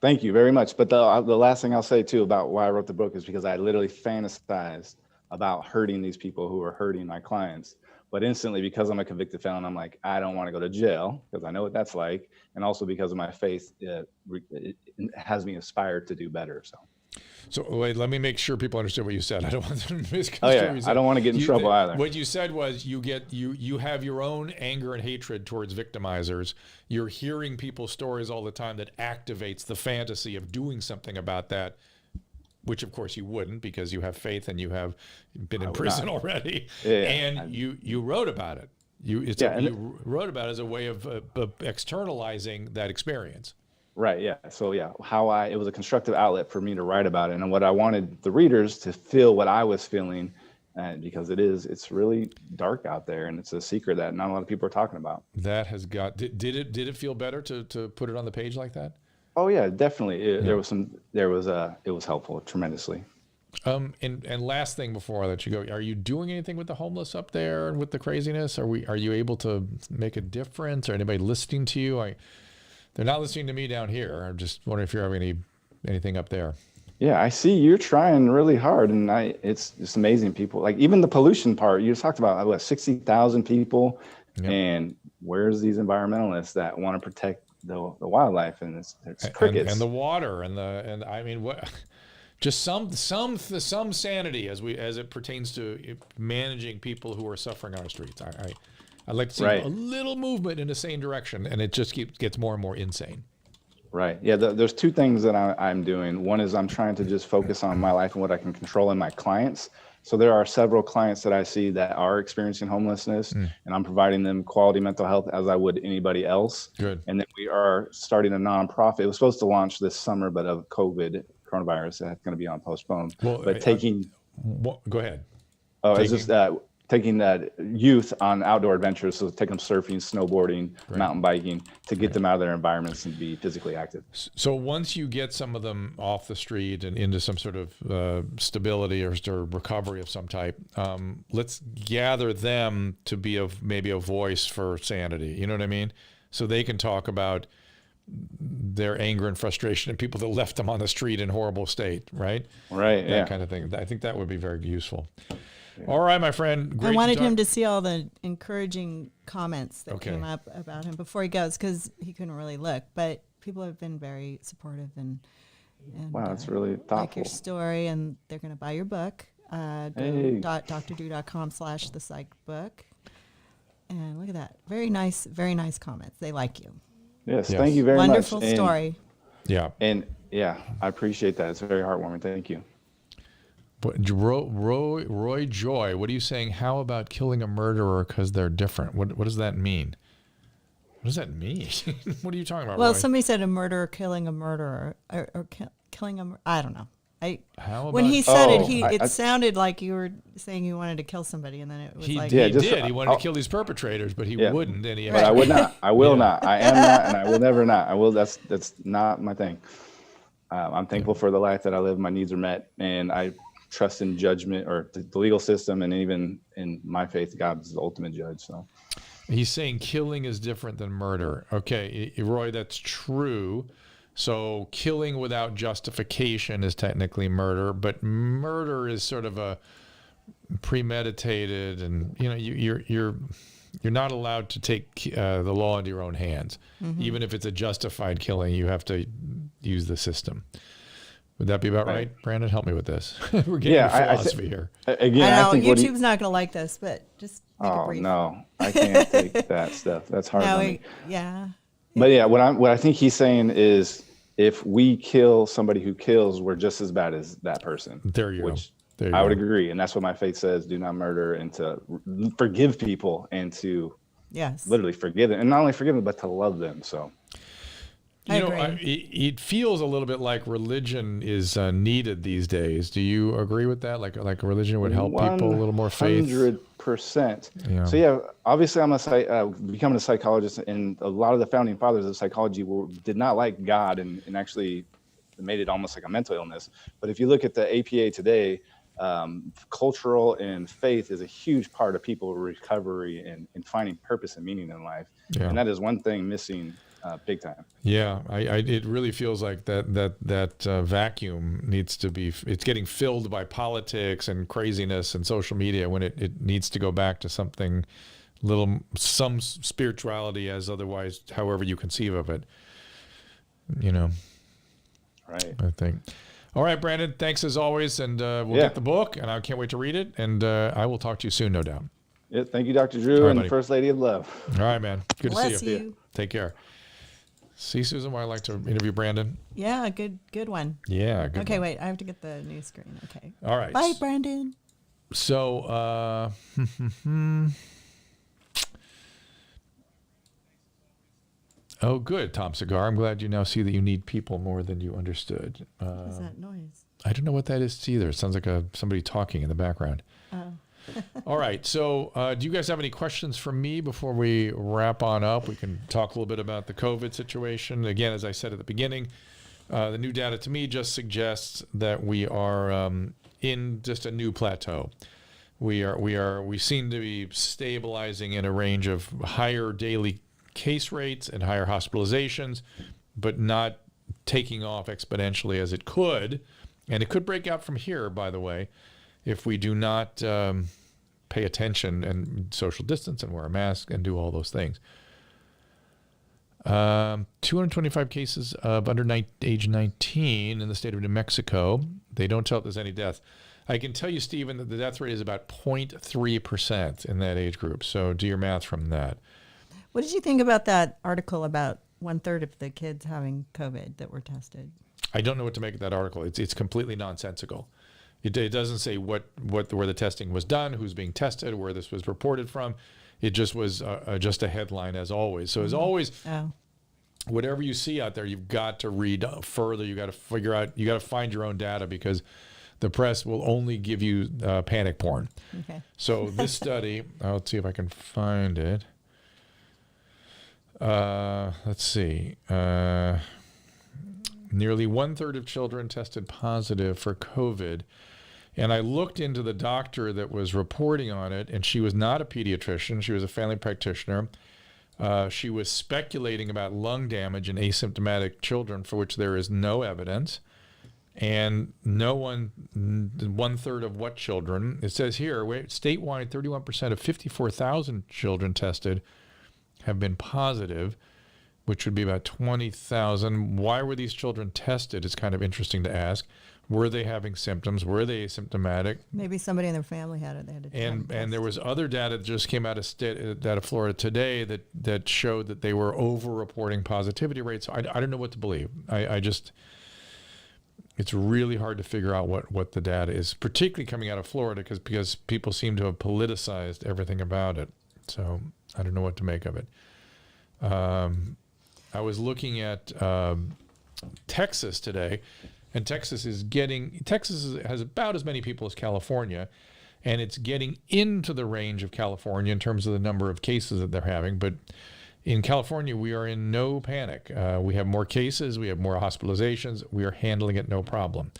Thank you very much. But the last thing I'll say too about why I wrote the book is because I literally fantasized about hurting these people who are hurting my clients. But instantly, because I'm a convicted felon, I'm like, I don't want to go to jail because I know what that's like. And also because of my faith, it has me inspired to do better. So wait, let me make sure people understand what you said. I don't want them to misconstrue. Oh yeah, I don't want to get in trouble either. What you said was you have your own anger and hatred towards victimizers. You're hearing people's stories all the time that activates the fantasy of doing something about that, which of course you wouldn't because you have faith and you have been in prison already. Yeah, and you wrote about it. You wrote about it as a way of externalizing that experience. Right. Yeah. So yeah, it was a constructive outlet for me to write about it. And what I wanted the readers to feel what I was feeling, because it's really dark out there and it's a secret that not a lot of people are talking about. That has did it feel better to put it on the page like that? Oh yeah, definitely. It was helpful tremendously. And last thing before I let you go, are you doing anything with the homeless up there and with the craziness? Are you able to make a difference? Or anybody listening to you? They're not listening to me down here. I'm just wondering if you're having anything up there. Yeah, I see you're trying really hard, and it's just amazing. People, like even the pollution part, you talked about 60,000 people, and where's these environmentalists that want to protect the wildlife and it's crickets and the water and I mean what? Just some sanity as it pertains to managing people who are suffering on our streets. I'd like to see a little movement in the same direction, and it just gets more and more insane. Right. Yeah. There's two things that I'm doing. One is I'm trying to just focus on my life and what I can control in my clients. So there are several clients that I see that are experiencing homelessness, and I'm providing them quality mental health as I would anybody else. Good. And then we are starting a nonprofit. It was supposed to launch this summer, but of coronavirus, that's going to be on postponed. Well, but go ahead. Oh, it's just taking that youth on outdoor adventures, so take them surfing, snowboarding, mountain biking, to get them out of their environments and be physically active. So once you get some of them off the street and into some sort of stability or recovery of some type, let's gather them to be maybe a voice for sanity. You know what I mean? So they can talk about their anger and frustration and people that left them on the street in horrible state, right? Right. That kind of thing. I think that would be very useful. All right, my friend. Great I wanted him to see all the encouraging comments that came up about him before he goes, because he couldn't really look. But people have been very supportive and wow, that's really thoughtful. Like your story, and they're going to buy your book. Go to drdrew.com/thepsychbook. And look at that. Very nice comments. They like you. Yes. Thank you very much. Wonderful story. And I appreciate that. It's very heartwarming. Thank you. But Roy Joy, what are you saying? How about killing a murderer because they're different? What does that mean? What does that mean? What are you talking about, Well, Roy? somebody said a murderer killing a murderer or killing a... I don't know. When he said it, I sounded like you were saying you wanted to kill somebody, and then it was he like did. He wanted to kill these perpetrators, but he wouldn't. And he but I would not. I will not. I am not, and I will never not. I will. That's not my thing. I'm thankful for the life that I live. My needs are met, and I trust in judgment or the legal system, and even in my faith, God is the ultimate judge. So he's saying killing is different than murder. Okay, Roy, that's true. So killing without justification is technically murder, but murder is sort of a premeditated, and you're not allowed to take the law into your own hands. Mm-hmm. Even if it's a justified killing, you have to use the system. Would that be about right? Brandon, help me with this. We're getting into philosophy here. Again, I know YouTube's not going to like this, but just make it brief. Oh no, I can't take that stuff. That's hard on me. Yeah. But yeah, what I think he's saying is, if we kill somebody who kills, we're just as bad as that person. There you go. I would agree, and that's what my faith says: do not murder, and to forgive people, and to literally forgive them, and not only forgive them, but to love them. So. It feels a little bit like religion is needed these days. Do you agree with that? Like religion would help people a little more faith? 100%. Yeah. So obviously I'm becoming a psychologist, and a lot of the founding fathers of psychology did not like God and actually made it almost like a mental illness. But if you look at the APA today, cultural and faith is a huge part of people's recovery and finding purpose and meaning in life. Yeah. And that is one thing missing. Big time. Yeah, it really feels like that vacuum needs to be. It's getting filled by politics and craziness and social media when it needs to go back to some spirituality, as otherwise, however you conceive of it. Right. I think. All right, Brandon. Thanks as always, and we'll get the book, and I can't wait to read it. And I will talk to you soon, no doubt. Yeah. Thank you, Dr. Drew, and buddy. First Lady of Love. All right, man. Good to see you. Take care. See, Susan, why I like to interview Brandon? Yeah, good one. Yeah, good Okay, one. wait, I have to get the new screen. Okay. All right. Bye, Brandon. So, oh, good, Tom Cigar. I'm glad you now see that you need people more than you understood. What is that noise? I don't know what that is either. It sounds like somebody talking in the background. Oh. All right. So do you guys have any questions for me before we wrap on up? We can talk a little bit about the COVID situation. Again, as I said at the beginning, the new data to me just suggests that we are in just a new plateau. We seem to be stabilizing in a range of higher daily case rates and higher hospitalizations, but not taking off exponentially as it could. And it could break out from here, by the way, if we do not pay attention and social distance and wear a mask and do all those things. 225 cases of under age 19 in the state of New Mexico. They don't tell if there's any deaths. I can tell you, Stephen, that the death rate is about 0.3% in that age group. So do your math from that. What did you think about that article about 1/3 of the kids having COVID that were tested? I don't know what to make of that article. It's completely nonsensical. It doesn't say where the testing was done, who's being tested, where this was reported from. It just was just a headline, as always. So as always, whatever you see out there, you've got to read further. You got to figure out. You got to find your own data, because the press will only give you panic porn. Okay. So this study, let's see if I can find it. Let's see. Nearly 1/3 of children tested positive for COVID. And I looked into the doctor that was reporting on it, and she was not a pediatrician. She was a family practitioner. She was speculating about lung damage in asymptomatic children, for which there is no evidence. And no one, 1/3 of what children? It says here, statewide, 31% of 54,000 children tested have been positive, which would be about 20,000. Why were these children tested? It's kind of interesting to ask. Were they having symptoms? Were they asymptomatic? Maybe somebody in their family had it. They had to and there was other data that just came out of Florida today that showed that they were over-reporting positivity rates. So I don't know what to believe. It's really hard to figure out what the data is, particularly coming out of Florida, because people seem to have politicized everything about it. So I don't know what to make of it. I was looking at Texas today, And Texas has about as many people as California, and it's getting into the range of California in terms of the number of cases that they're having. But in California, we are in no panic. We have more cases, we have more hospitalizations, we are handling it no problem.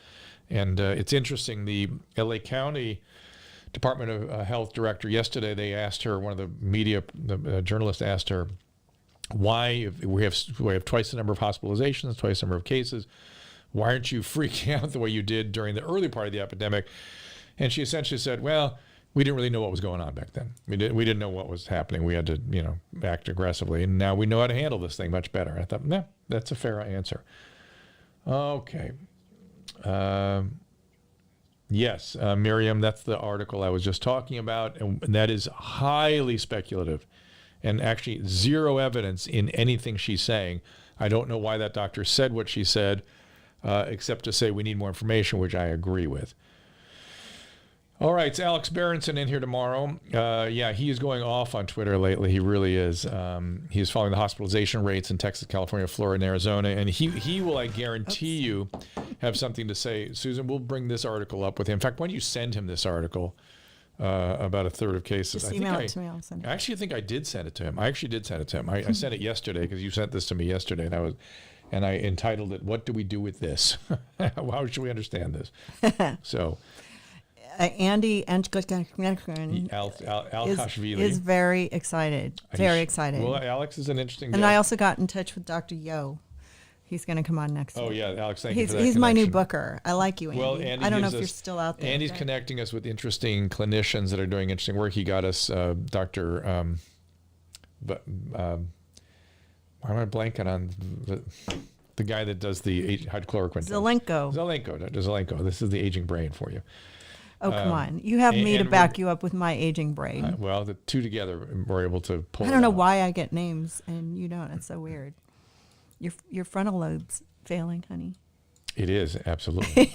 And it's interesting, the LA County Department of Health director yesterday, they asked her, one of the journalists asked her, why, if we have twice the number of hospitalizations, twice the number of cases, why aren't you freaking out the way you did during the early part of the epidemic? And she essentially said, well, we didn't really know what was going on back then. We didn't know what was happening. We had to, act aggressively. And now we know how to handle this thing much better. I thought, nah, that's a fair answer. Okay. Yes, Miriam, that's the article I was just talking about. And that is highly speculative and actually zero evidence in anything she's saying. I don't know why that doctor said what she said, except to say we need more information, which I agree with. All right, it's Alex Berenson in here tomorrow. He is going off on Twitter lately. He really is. He is following the hospitalization rates in Texas, California, Florida, and Arizona. And he will, I guarantee you, have something to say. Susan, we'll bring this article up with him. In fact, why don't you send him this article about a third of cases? Just email it to me. I'll send it. I actually think I did send it to him. I sent it yesterday because you sent this to me yesterday. And I entitled it, "What Do We Do With This?" How should we understand this? So... Andy Al-Kashvili is very excited. Very excited. Well, Alex is an interesting guy. And I also got in touch with Dr. Yo. He's going to come on next week. Oh, yeah, Alex, thank you for that He's my new booker. I like you, Andy. Well, Andy, I don't know if you're still out there. Andy's connecting us with interesting clinicians that are doing interesting work. He got us Dr. Why am I blanking on the guy that does the hydrochloroquine? Zelenko. Dr. Zelenko. This is the aging brain for you. Oh, come on. You have me to back you up with my aging brain. Well, the two together were able to pull I don't know why I get names and you don't. It's so weird. Your frontal lobe's failing, honey. It is, absolutely.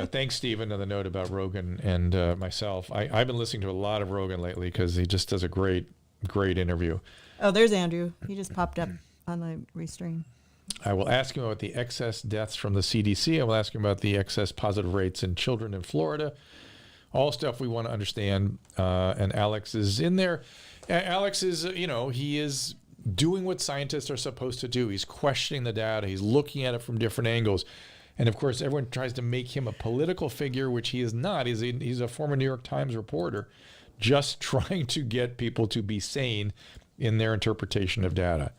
Thanks, Steve. Another note about Rogan and myself. I've been listening to a lot of Rogan lately because he just does a great interview. Oh, there's Andrew. He just popped up on the restream. I will ask him about the excess deaths from the CDC. I will ask him about the excess positive rates in children in Florida. All stuff we want to understand. And Alex is in there. Alex is, he is doing what scientists are supposed to do. He's questioning the data. He's looking at it from different angles. And of course, everyone tries to make him a political figure, which he is not. He's a former New York Times reporter, just trying to get people to be sane in their interpretation of data.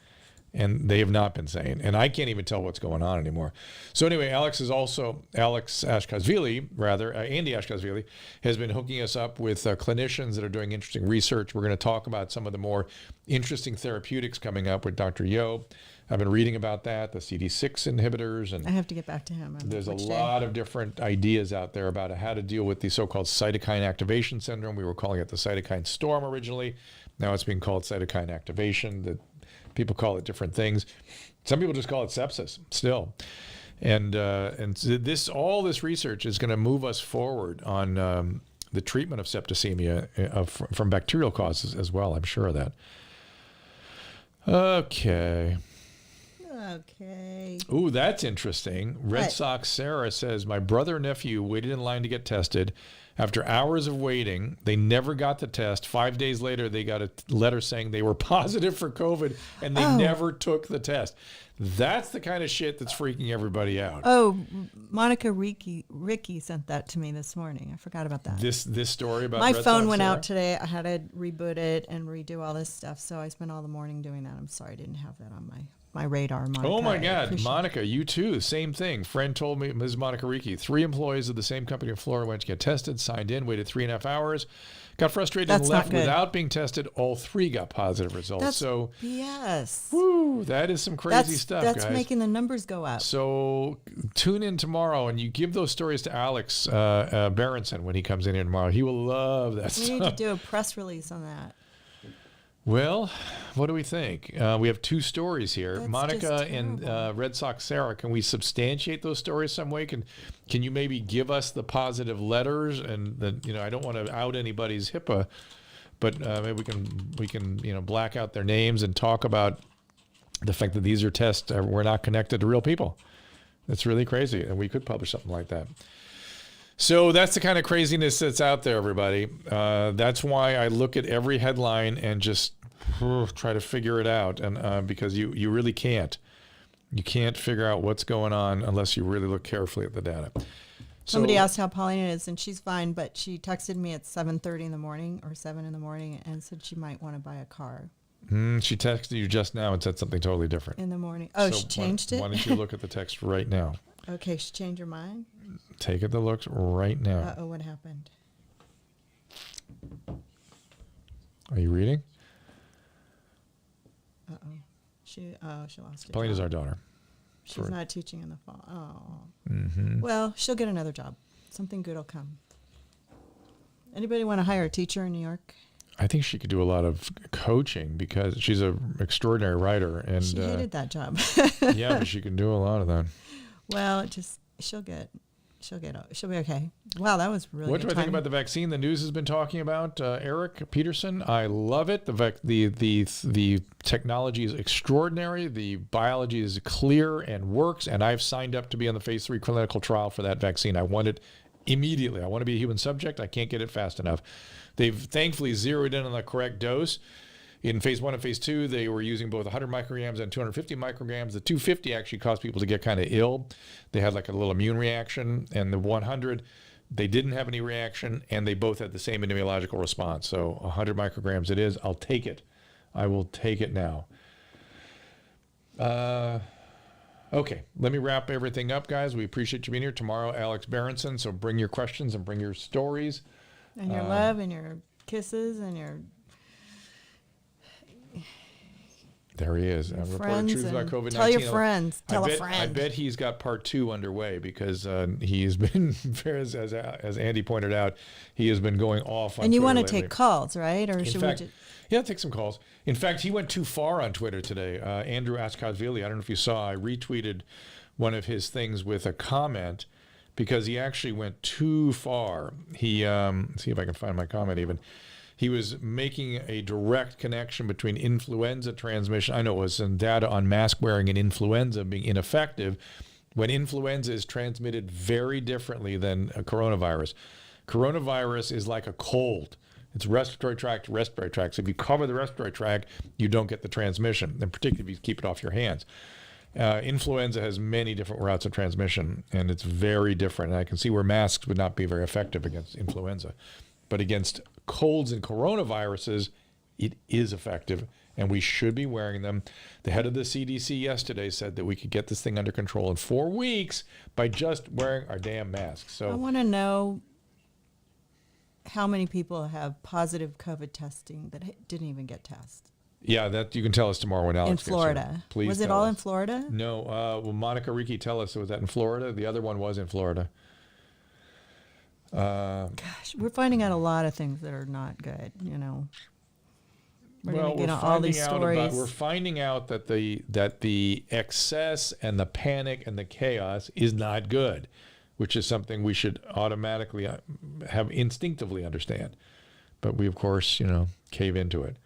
And they have not been sane. And I can't even tell what's going on anymore. So anyway, Andy Ashkashvili, has been hooking us up with clinicians that are doing interesting research. We're going to talk about some of the more interesting therapeutics coming up with Dr. Yo. I've been reading about that, the CD6 inhibitors. And I have to get back to him. There's a lot of different ideas out there about how to deal with the so-called cytokine activation syndrome. We were calling it the cytokine storm originally. Now it's being called cytokine activation. People call it different things. Some people just call it sepsis still. And all this research is going to move us forward on the treatment of septicemia from bacterial causes as well. I'm sure of that. Okay. Ooh, that's interesting. Red Sox Sarah says, my brother and nephew waited in line to get tested. After hours of waiting, they never got the test. 5 days later, they got a letter saying they were positive for COVID, and they never took the test. That's the kind of shit that's freaking everybody out. Oh, Monica Ricky sent that to me this morning. I forgot about that. This story about my Red phone Sox went Sarah? out today. I had to reboot it and redo all this stuff, so I spent all the morning doing that. I'm sorry I didn't have that on my radar, Monica. Oh my God, Monica, you too. Same thing. Friend told me, Ms. Monica Ricci, 3 employees of the same company in Florida went to get tested, signed in, waited 3.5 hours, got frustrated and left without being tested. All 3 got positive results. That's BS. Woo, that is some crazy stuff, guys. That's making the numbers go up. So tune in tomorrow and you give those stories to Alex Berenson when he comes in here tomorrow. He will love that stuff. We need to do a press release on that. Well, what do we think? We have 2 stories here. That's Monica and Red Sox Sarah, can we substantiate those stories some way? Can you maybe give us the positive letters? And I don't want to out anybody's HIPAA, but maybe we can black out their names and talk about the fact that these are tests. We're not connected to real people. It's really crazy. And we could publish something like that. So that's the kind of craziness that's out there, everybody. That's why I look at every headline and just try to figure it out. And because you really can't. You can't figure out what's going on unless you really look carefully at the data. Somebody asked how Paulina is, and she's fine, but she texted me at 7:30 in the morning or 7 in the morning and said she might want to buy a car. She texted you just now and said something totally different. In the morning. Oh, so she changed it? Why don't you look at the text right now? Okay, she changed her mind? Take the looks right now. Uh-oh, what happened? Are you reading? Uh-oh. She lost it. Paulina's our daughter. She's not teaching in the fall. Oh. Mm-hmm. Well, she'll get another job. Something good will come. Anybody want to hire a teacher in New York? I think she could do a lot of coaching because she's an extraordinary writer. And she hated that job. Yeah, but she can do a lot of that. Well, she'll be okay. Wow, that was really What good do I think about the vaccine the news has been talking about? Eric Peterson, I love it. The technology is extraordinary. The biology is clear and works, and I've signed up to be on the phase 3 clinical trial for that vaccine. I want it immediately. I want to be a human subject. I can't get it fast enough. They've thankfully zeroed in on the correct dose. In phase 1 and phase 2, they were using both 100 micrograms and 250 micrograms. The 250 actually caused people to get kind of ill. They had like a little immune reaction. And the 100, they didn't have any reaction, and they both had the same immunological response. So 100 micrograms it is. I'll take it. I will take it now. Okay, let me wrap everything up, guys. We appreciate you being here. Tomorrow, Alex Berenson. So bring your questions and bring your stories. And your love and your kisses and your... There he is. Reporting truth about COVID-19. Tell your friends. Tell a friend. I bet he's got part 2 underway because he's been, as Andy pointed out, he has been going off on And you Twitter want to lately. take calls, right? Or should we just... Yeah, take some calls. In fact, he went too far on Twitter today. Andrew Askashvili, I don't know if you saw, I retweeted one of his things with a comment because he actually went too far. He, see if I can find my comment even. He was making a direct connection between influenza transmission. I know it was some data on mask wearing and influenza being ineffective when influenza is transmitted very differently than a coronavirus. Coronavirus is like a cold. It's respiratory tract to respiratory tract. So if you cover the respiratory tract, you don't get the transmission, and particularly if you keep it off your hands. Influenza has many different routes of transmission, and it's very different. And I can see where masks would not be very effective against influenza. But against colds and coronaviruses, it is effective, and we should be wearing them. The head of the CDC yesterday said that we could get this thing under control in 4 weeks by just wearing our damn masks. So I want to know how many people have positive COVID testing that didn't even get tested. Yeah, that you can tell us tomorrow when Alex in Florida. Gets here. Please. Was it all in Florida? No. Well, Monica Ricci, tell us, was that in Florida? The other one was in Florida. Gosh, we're finding out a lot of things that are not good, you know. We're going to get all these stories. We're finding out that the excess and the panic and the chaos is not good, which is something we should automatically have instinctively understand. But we, of course, cave into it.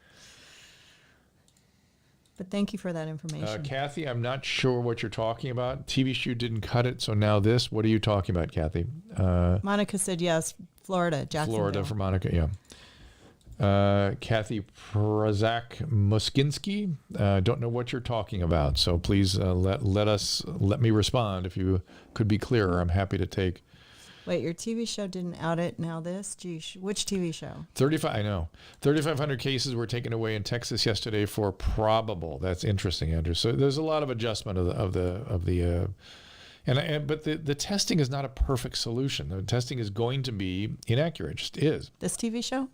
But thank you for that information. Kathy, I'm not sure what you're talking about. TV shoot didn't cut it, so now this. What are you talking about, Kathy? Monica said yes, Florida, Jacksonville. Florida for Monica, yeah. Kathy Prazak Muskinski, don't know what you're talking about, so please let me respond. If you could be clearer, I'm happy to take. Wait, your TV show didn't out it, now this? Geez, which TV show? 3,500 cases were taken away in Texas yesterday for probable. That's interesting, Andrew. So there's a lot of adjustment but the testing is not a perfect solution. The testing is going to be inaccurate. It just is. This TV show?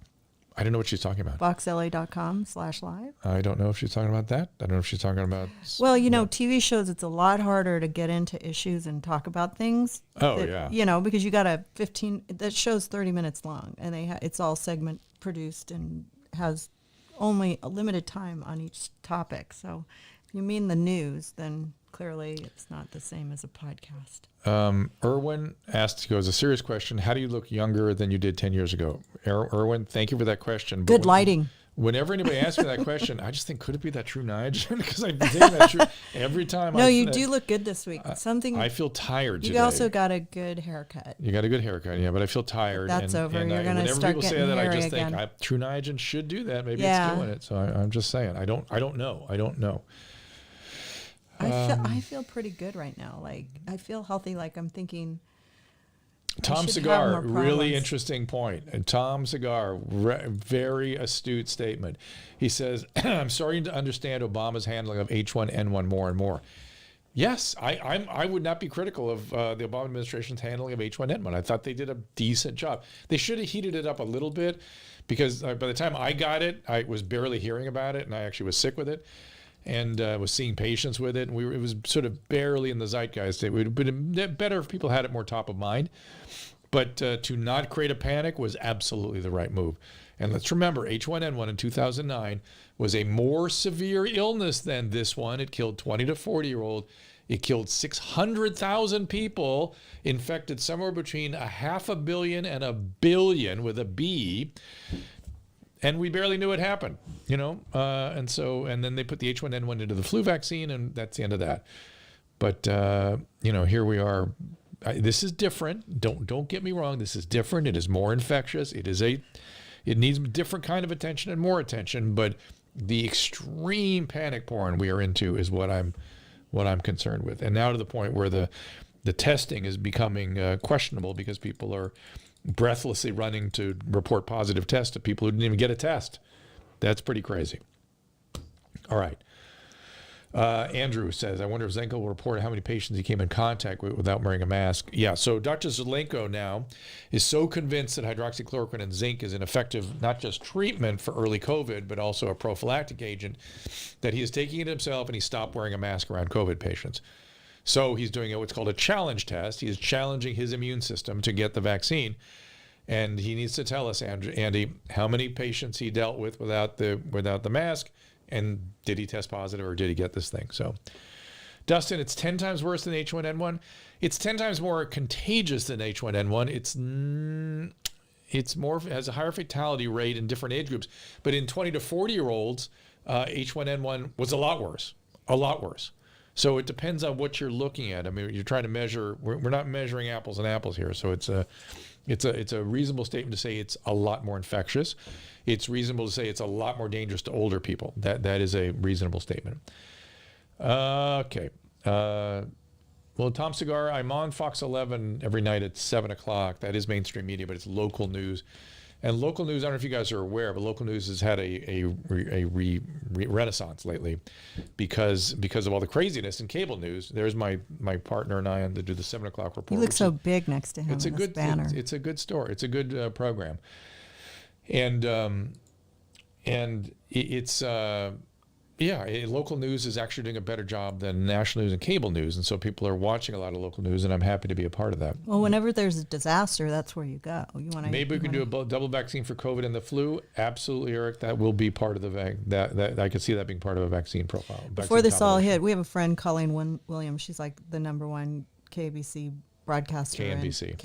I don't know what she's talking about. VoxLA.com/live. I don't know if she's talking about that. I don't know if she's talking about. Well, TV shows, it's a lot harder to get into issues and talk about things. Yeah. Because you got that show's 30 minutes long, and it's all segment produced and has only a limited time on each topic. So if you mean the news, then clearly it's not the same as a podcast. Erwin goes, a serious question. How do you look younger than you did 10 years ago? Erwin, thank you for that question. Good lighting. Whenever anybody asks me that question, I just think, could it be that true Nige? Because I've been taking that true every time. No, you do look good this week. I feel tired today. You also got a good haircut. You got a good haircut, yeah, but I feel tired. That's over. You're going to start people getting say that, hairy I just again. think true Nige should do that. Maybe Yeah. it's doing it. So I'm just saying. I don't know. I feel pretty good right now. Like, I feel healthy. Like, I'm thinking. Tom should Cigar, have more really problems. interesting point. And Tom Cigar, very astute statement. He says, I'm starting to understand Obama's handling of H1N1 more and more. Yes, I would not be critical of the Obama administration's handling of H1N1. I thought they did a decent job. They should have heated it up a little bit, because by the time I got it, I was barely hearing about it, and I actually was sick with it, and was seeing patients with it, and it was sort of barely in the zeitgeist. It would have been better if people had it more top of mind. But to not create a panic was absolutely the right move. And let's remember, H1N1 in 2009 was a more severe illness than this one. It killed 20 to 40-year-old. It killed 600,000 people, infected somewhere between 500 million and 1 billion with a B. And we barely knew it happened, and then they put the H1N1 into the flu vaccine, and that's the end of that. But here we are. This is different. Don't get me wrong. This is different. It is more infectious. It needs a different kind of attention and more attention. But the extreme panic porn we are into is what I'm concerned with. And now to the point where the testing is becoming questionable, because people are breathlessly running to report positive tests to people who didn't even get a test. That's pretty crazy. All right. Andrew says, I wonder if Zenko will report how many patients he came in contact with without wearing a mask. Yeah, so Dr. Zelenko now is so convinced that hydroxychloroquine and zinc is an effective, not just treatment for early COVID, but also a prophylactic agent, that he is taking it himself, and he stopped wearing a mask around COVID patients. So he's doing what's called a challenge test. He is challenging his immune system to get the vaccine. And he needs to tell us, Andy, how many patients he dealt with without the mask, and did he test positive, or did he get this thing? So, Dustin, it's 10 times worse than H1N1. It's 10 times more contagious than H1N1. It's more, has a higher fatality rate in different age groups. But in 20 to 40-year-olds, H1N1 was a lot worse. So it depends on what you're looking at. I mean, you're trying to measure. We're not measuring apples and apples here. So it's a reasonable statement to say it's a lot more infectious. It's reasonable to say it's a lot more dangerous to older people. That is a reasonable statement. Okay. Well, Tom Cigar, I'm on Fox 11 every night at 7 o'clock. That is mainstream media, but it's local news. And local news, I don't know if you guys are aware, but local news has had a renaissance lately because of all the craziness in cable news. There's my partner and I on to do the 7 o'clock report. You look so big next to him. It's a good banner. It's a good story. It's a good program, and it's local news is actually doing a better job than national news and cable news, and so people are watching a lot of local news, and I'm happy to be a part of that. Well, whenever there's a disaster, that's where you go. Maybe we can do a double vaccine for COVID and the flu. Absolutely, Eric. That will be part of the that I could see that being part of a vaccine profile. Before this all hit, we have a friend, Colleen Williams. She's like the #1 KBC broadcaster. KNBC.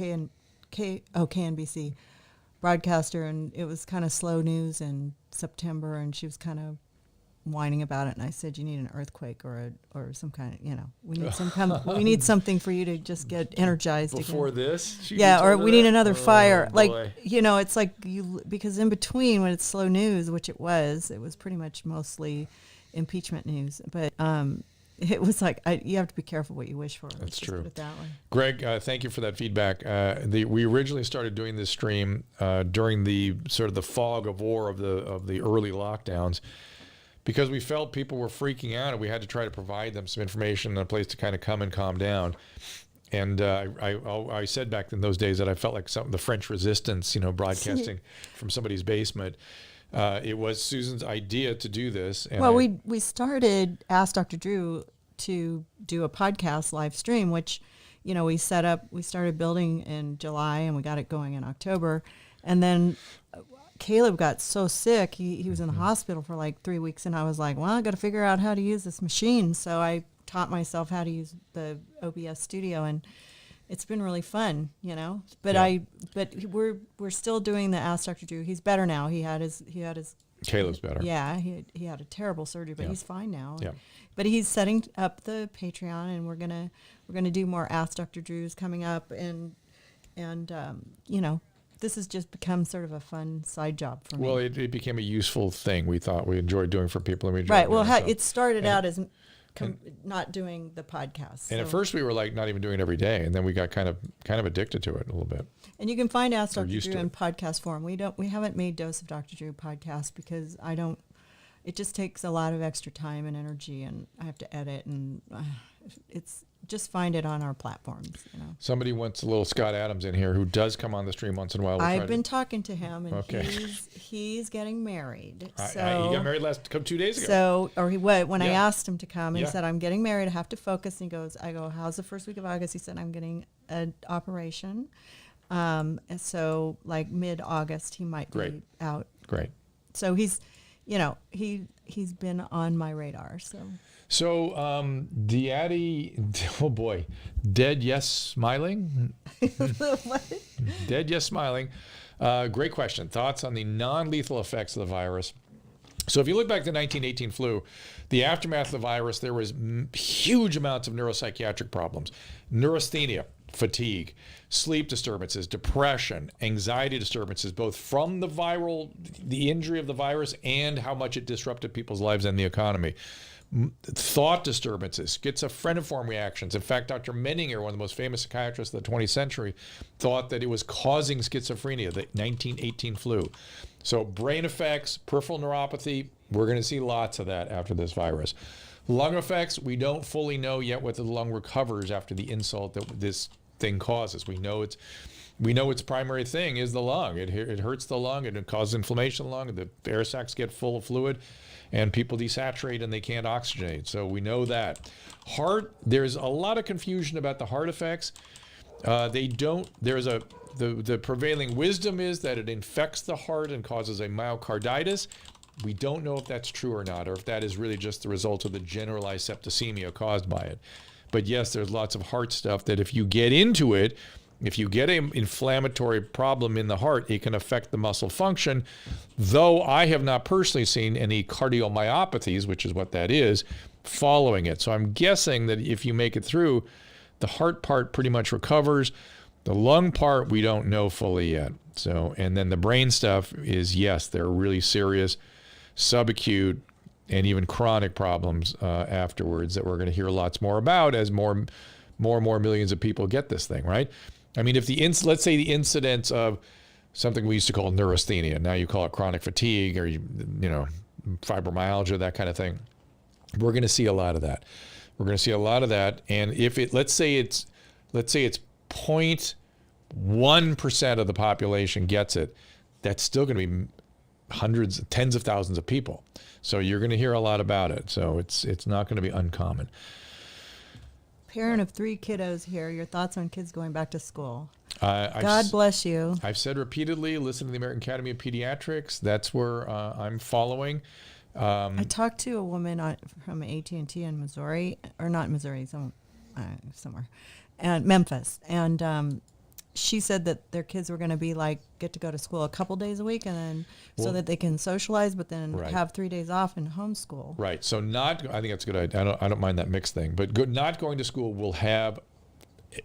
KNBC broadcaster, and it was kind of slow news in September, and she was kind of whining about it, and I said, you need an earthquake or some kind of, we need we need something for you to just get energized before again. This. Or we need another fire. Boy. It's like because in between, when it's slow news, which it was pretty much mostly impeachment news, but it was like you have to be careful what you wish for. That's true. Put it that way. Greg, thank you for that feedback. We originally started doing this stream during the sort of the fog of war of the early lockdowns, because we felt people were freaking out, and we had to try to provide them some information and a place to kind of come and calm down. And I said back in those days that I felt like the French Resistance, broadcasting from somebody's basement. It was Susan's idea to do this. And we started Ask Dr. Drew to do a podcast live stream, which, we started building in July, and we got it going in October. And then Caleb got so sick, he was in the hospital for like 3 weeks, and I was like, well, I got to figure out how to use this machine. So I taught myself how to use the OBS studio, and it's been really fun, But we're still doing the Ask Dr. Drew. He's better now. He had his Caleb's better. Yeah, he had a terrible surgery, but Yeah. he's fine now. Yeah. But he's setting up the Patreon, and we're gonna do more Ask Dr. Drew's coming up, and this has just become sort of a fun side job for me. Well, it became a useful thing. We thought we enjoyed doing for people, and we enjoyed Right. doing Well, it, so. it started out as not doing the podcast. And at so- first we were like not even doing it every day, and then we got kind of addicted to it a little bit. And you can find Ask Or Dr. used Drew to in it. podcast form. We haven't made Dose of Dr. Drew podcast because it just takes a lot of extra time and energy, and I have to edit, and it's just find it on our platforms. Somebody wants a little Scott Adams in here who does come on the stream once in a while. We'll try I've been talking to him, and Okay. he's getting married. he So got married 2 days ago. when I Yeah. asked him to come, he Yeah. said, "I'm getting married. I have to focus." And I go, "How's the first week of August?" He said, "I'm getting an operation." And so like mid-August, he might Great. be out. Great. So he's been on my radar. So, oh boy, dead yes smiling? Dead yes smiling. Great question. Thoughts on the non-lethal effects of the virus? So if you look back to the 1918 flu, the aftermath of the virus, there was huge amounts of neuropsychiatric problems. Neurasthenia, fatigue, sleep disturbances, depression, anxiety disturbances, both from the injury of the virus and how much it disrupted people's lives and the economy. Thought disturbances, schizophreniform reactions. In fact, Dr. Menninger, one of the most famous psychiatrists of the 20th century, thought that it was causing schizophrenia, the 1918 flu. So brain effects, peripheral neuropathy, we're going to see lots of that after this virus. Lung effects, we don't fully know yet what the lung recovers after the insult that this thing causes. We know its primary thing is the lung. It hurts the lung, and it causes inflammation in the lung, and the air sacs get full of fluid, and people desaturate and they can't oxygenate. So we know that. Heart, there's a lot of confusion about the heart effects. The prevailing wisdom is that it infects the heart and causes a myocarditis. We don't know if that's true or not, or if that is really just the result of the generalized septicemia caused by it. But yes, there's lots of heart stuff that if you get into it, if you get an inflammatory problem in the heart, it can affect the muscle function, though I have not personally seen any cardiomyopathies, which is what that is, following it. So I'm guessing that if you make it through, the heart part pretty much recovers. The lung part, we don't know fully yet. So, and then the brain stuff is, yes, there are really serious subacute and even chronic problems afterwards that we're going to hear lots more about as more and more millions of people get this thing, right? I mean, if let's say the incidence of something we used to call neurasthenia, now you call it chronic fatigue or fibromyalgia, that kind of thing, we're going to see a lot of that. We're going to see a lot of that, and if let's say it's 0.1% of the population gets it, that's still going to be tens of thousands of people. So you're going to hear a lot about it. So it's not going to be uncommon. Parent of 3 kiddos here. Your thoughts on kids going back to school? God God bless you. I've said repeatedly, listen to the American Academy of Pediatrics. That's where I'm following. I talked to a woman from AT&T in Missouri, or not Missouri, somewhere, and Memphis, and she said that their kids were going to be get to go to school a couple days a week, and then so that they can socialize, but then have 3 days off and homeschool. Right. So I think that's a good idea. I don't mind that mixed thing, but not going to school will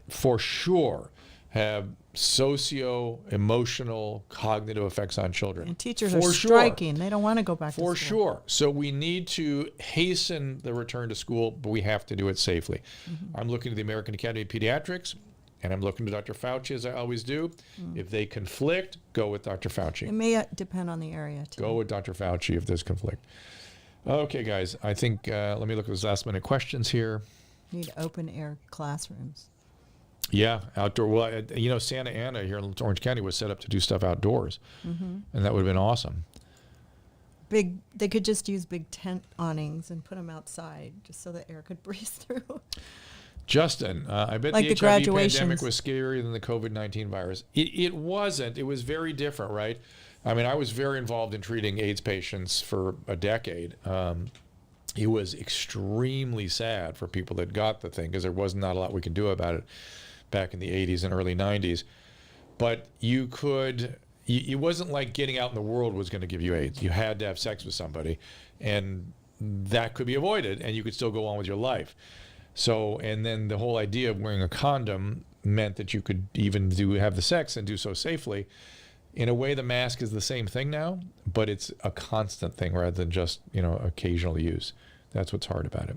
for sure have socio-emotional cognitive effects on children. And teachers are striking. They don't want to go back to school. For sure. So we need to hasten the return to school, but we have to do it safely. Mm-hmm. I'm looking to the American Academy of Pediatrics, and I'm looking to Dr. Fauci, as I always do. If they conflict, go with Dr. Fauci. It may depend on the area, too. Go with Dr. Fauci if there's conflict. Okay, guys, I think, let me look at those last minute questions here. Need open air classrooms. Yeah, outdoor. Well, Santa Ana here in Orange County was set up to do stuff outdoors, and that would have been awesome. They could just use big tent awnings and put them outside just so the air could breeze through. Justin, I bet Like the the HIV graduations. pandemic was scarier than the COVID-19 virus. It wasn't. It was very different, right? I mean, I was very involved in treating AIDS patients for a decade. It was extremely sad for people that got the thing because there was not a lot we could do about it back in the 80s and early 90s. But you could it wasn't like getting out in the world was going to give you AIDS. You had to have sex with somebody, and that could be avoided, and you could still go on with your life. So, and then the whole idea of wearing a condom meant that you could even have the sex and do so safely. In a way, the mask is the same thing now, but it's a constant thing rather than just, occasional use. That's what's hard about it.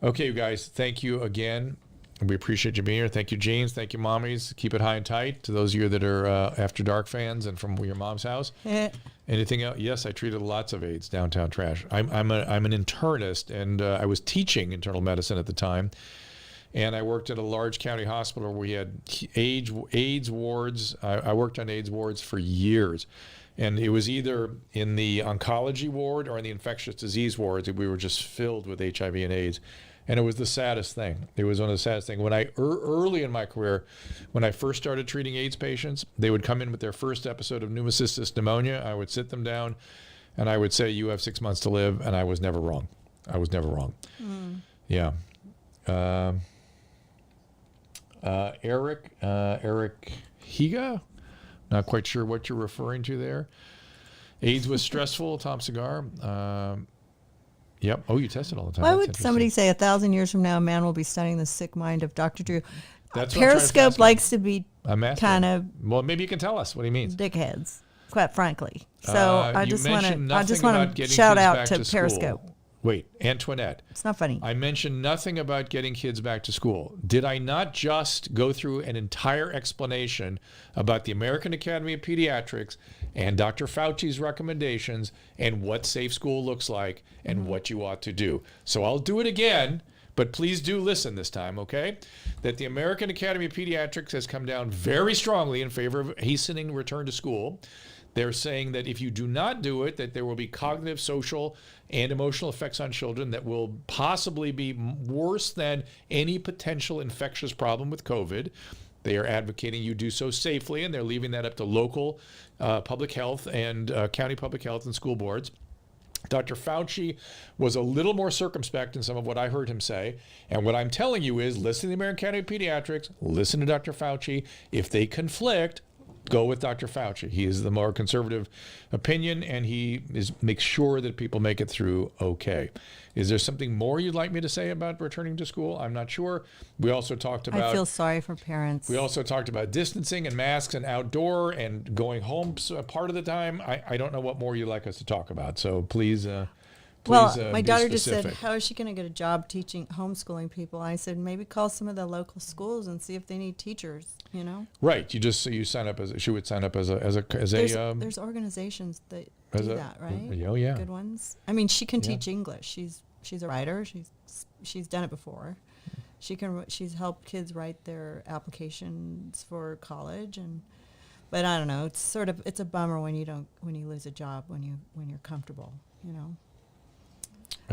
Okay, you guys, thank you again. We appreciate you being here. Thank you, Jeans. Thank you, mommies. Keep it high and tight. To those of you that are After Dark fans and from your mom's house. Anything else? Yes, I treated lots of AIDS, downtown trash. I'm an internist, and I was teaching internal medicine at the time. And I worked at a large county hospital where we had AIDS wards. I worked on AIDS wards for years. And it was either in the oncology ward or in the infectious disease wards. We were just filled with HIV and AIDS. And it was the saddest thing. It was one of the saddest things. When early in my career, when I first started treating AIDS patients, they would come in with their first episode of pneumocystis pneumonia. I would sit them down and I would say, you have 6 months to live. And I was never wrong. Yeah. Eric Higa, not quite sure what you're referring to there. AIDS was stressful, Tom Cigar. Yep. Oh, you test it all the time. Why would somebody say 1,000 years from now a man will be studying the sick mind of Dr. Drew? That's Periscope likes to be kind of well. Maybe you can tell us what he means. Dickheads, quite frankly. So I just want to getting shout kids out back to school. Periscope. Wait, Antoinette. It's not funny. I mentioned nothing about getting kids back to school. Did I not just go through an entire explanation about the American Academy of Pediatrics and Dr. Fauci's recommendations and what safe school looks like and what you ought to do? So I'll do it again, but please do listen this time, okay? That the American Academy of Pediatrics has come down very strongly in favor of hastening return to school. They're saying that if you do not do it, that there will be cognitive, social, and emotional effects on children that will possibly be worse than any potential infectious problem with COVID. They are advocating you do so safely, and they're leaving that up to local public health and county public health and school boards. Dr. Fauci was a little more circumspect in some of what I heard him say. And what I'm telling you is listen to the American Academy of Pediatrics, listen to Dr. Fauci. If they conflict, go with Dr. Fauci. He is the more conservative opinion, and he makes sure that people make it through okay. Is there something more you'd like me to say about returning to school? I'm not sure. We also talked about... I feel sorry for parents. We also talked about distancing and masks and outdoor and going home part of the time. I don't know what more you'd like us to talk about, so please... my daughter just said, how is she going to get a job teaching, homeschooling people? I said, maybe call some of the local schools and see if they need teachers, Right. You sign up she would sign up as there's organizations that do that, right? Oh, yeah. Good ones. I mean, she can teach English. She's a writer. She's done it before. She's helped kids write their applications for college but I don't know. It's a bummer when you lose a job when you're comfortable,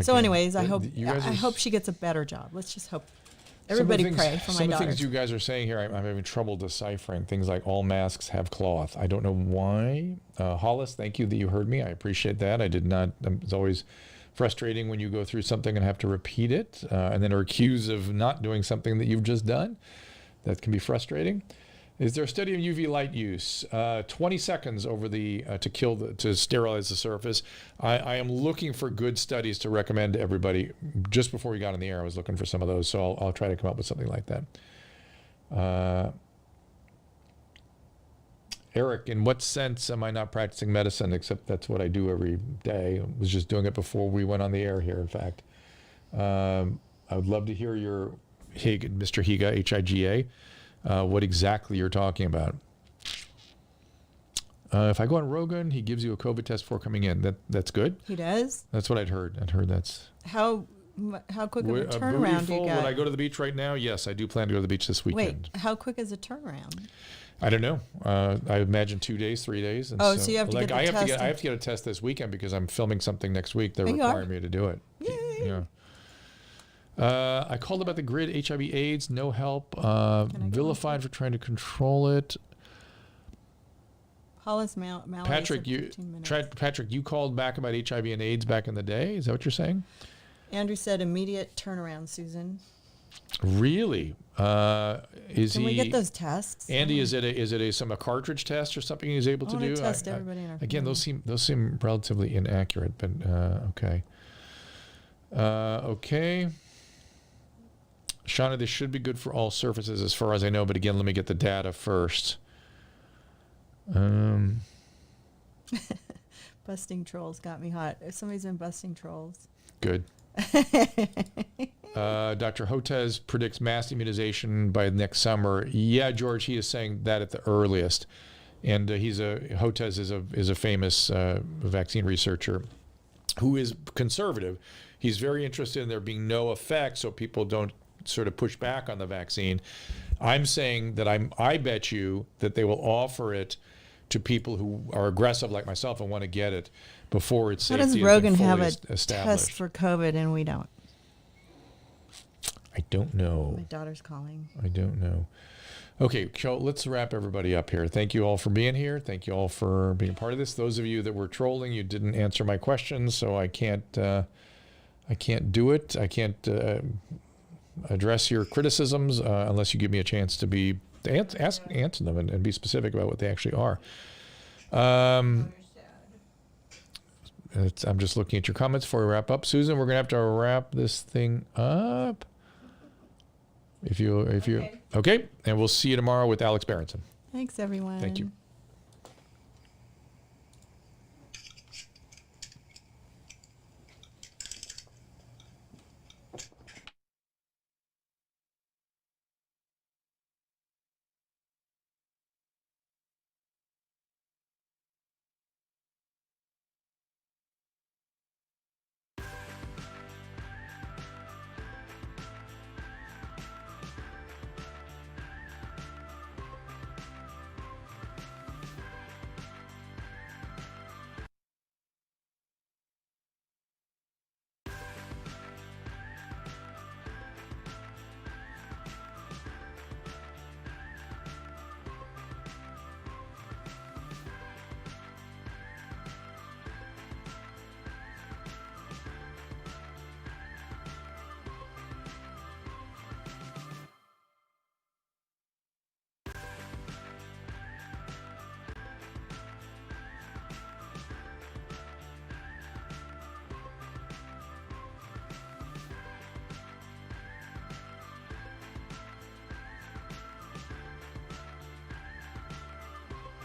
So anyways, I hope she gets a better job. Let's just hope. Everybody pray for my daughter. Some of the things you guys are saying here, I'm having trouble deciphering. Things like all masks have cloth. I don't know why. Hollis, thank you that you heard me. I appreciate that. I did not. It's always frustrating when you go through something and have to repeat it and then are accused of not doing something that you've just done. That can be frustrating. Is there a study of UV light use? 20 seconds over to sterilize the surface. I am looking for good studies to recommend to everybody. Just before we got on the air, I was looking for some of those, so I'll try to come up with something like that. Eric, in what sense am I not practicing medicine, except that's what I do every day? I was just doing it before we went on the air here, in fact. I would love to hear your Mr. Higa, H-I-G-A. What exactly you're talking about. If I go on Rogan, he gives you a COVID test before coming in. That's good. He does? That's what I'd heard. That's... How quick of a turnaround do you get? Would I go to the beach right now? Yes, I do plan to go to the beach this weekend. Wait, how quick is a turnaround? I don't know. I imagine 2 days, 3 days. And so you have to get the test. I have to get a test this weekend because I'm filming something next week. They're requiring me to do it. Yay. Yeah. I called about the grid, HIV AIDS, no help, vilified for trying to control it. Hollis Patrick, you called back about HIV and AIDS back in the day. Is that what you're saying? Andrew said immediate turnaround, Susan. Really? Is Can he? we get those tests? Andy, is it a cartridge test or something he's able I to want do? to test everybody in our Again, family. those seem relatively inaccurate, but okay. Okay. Shauna, this should be good for all surfaces as far as I know, but again, let me get the data first. Busting trolls got me hot. Somebody's been busting trolls. Good. Dr. Hotez predicts mass immunization by next summer. Yeah, George, he is saying that at the earliest. And Hotez is a famous vaccine researcher who is conservative. He's very interested in there being no effect so people don't sort of push back on the vaccine. I'm saying that I bet you that they will offer it to people who are aggressive like myself and want to get it before it's How safety does has been Rogan fully have a established. test for COVID and we don't? I don't know. My daughter's calling. I don't know. Okay, so let's wrap everybody up here. Thank you all for being here. Thank you all for being part of this. Those of you that were trolling, you didn't answer my questions, so I can't do it. I can't address your criticisms unless you give me a chance to answer them and be specific about what they actually are. I'm just looking at your comments before we wrap up. Susan, we're gonna have to wrap this thing up. If you okay, and we'll see you tomorrow with Alex Berenson. Thanks, everyone. Thank you.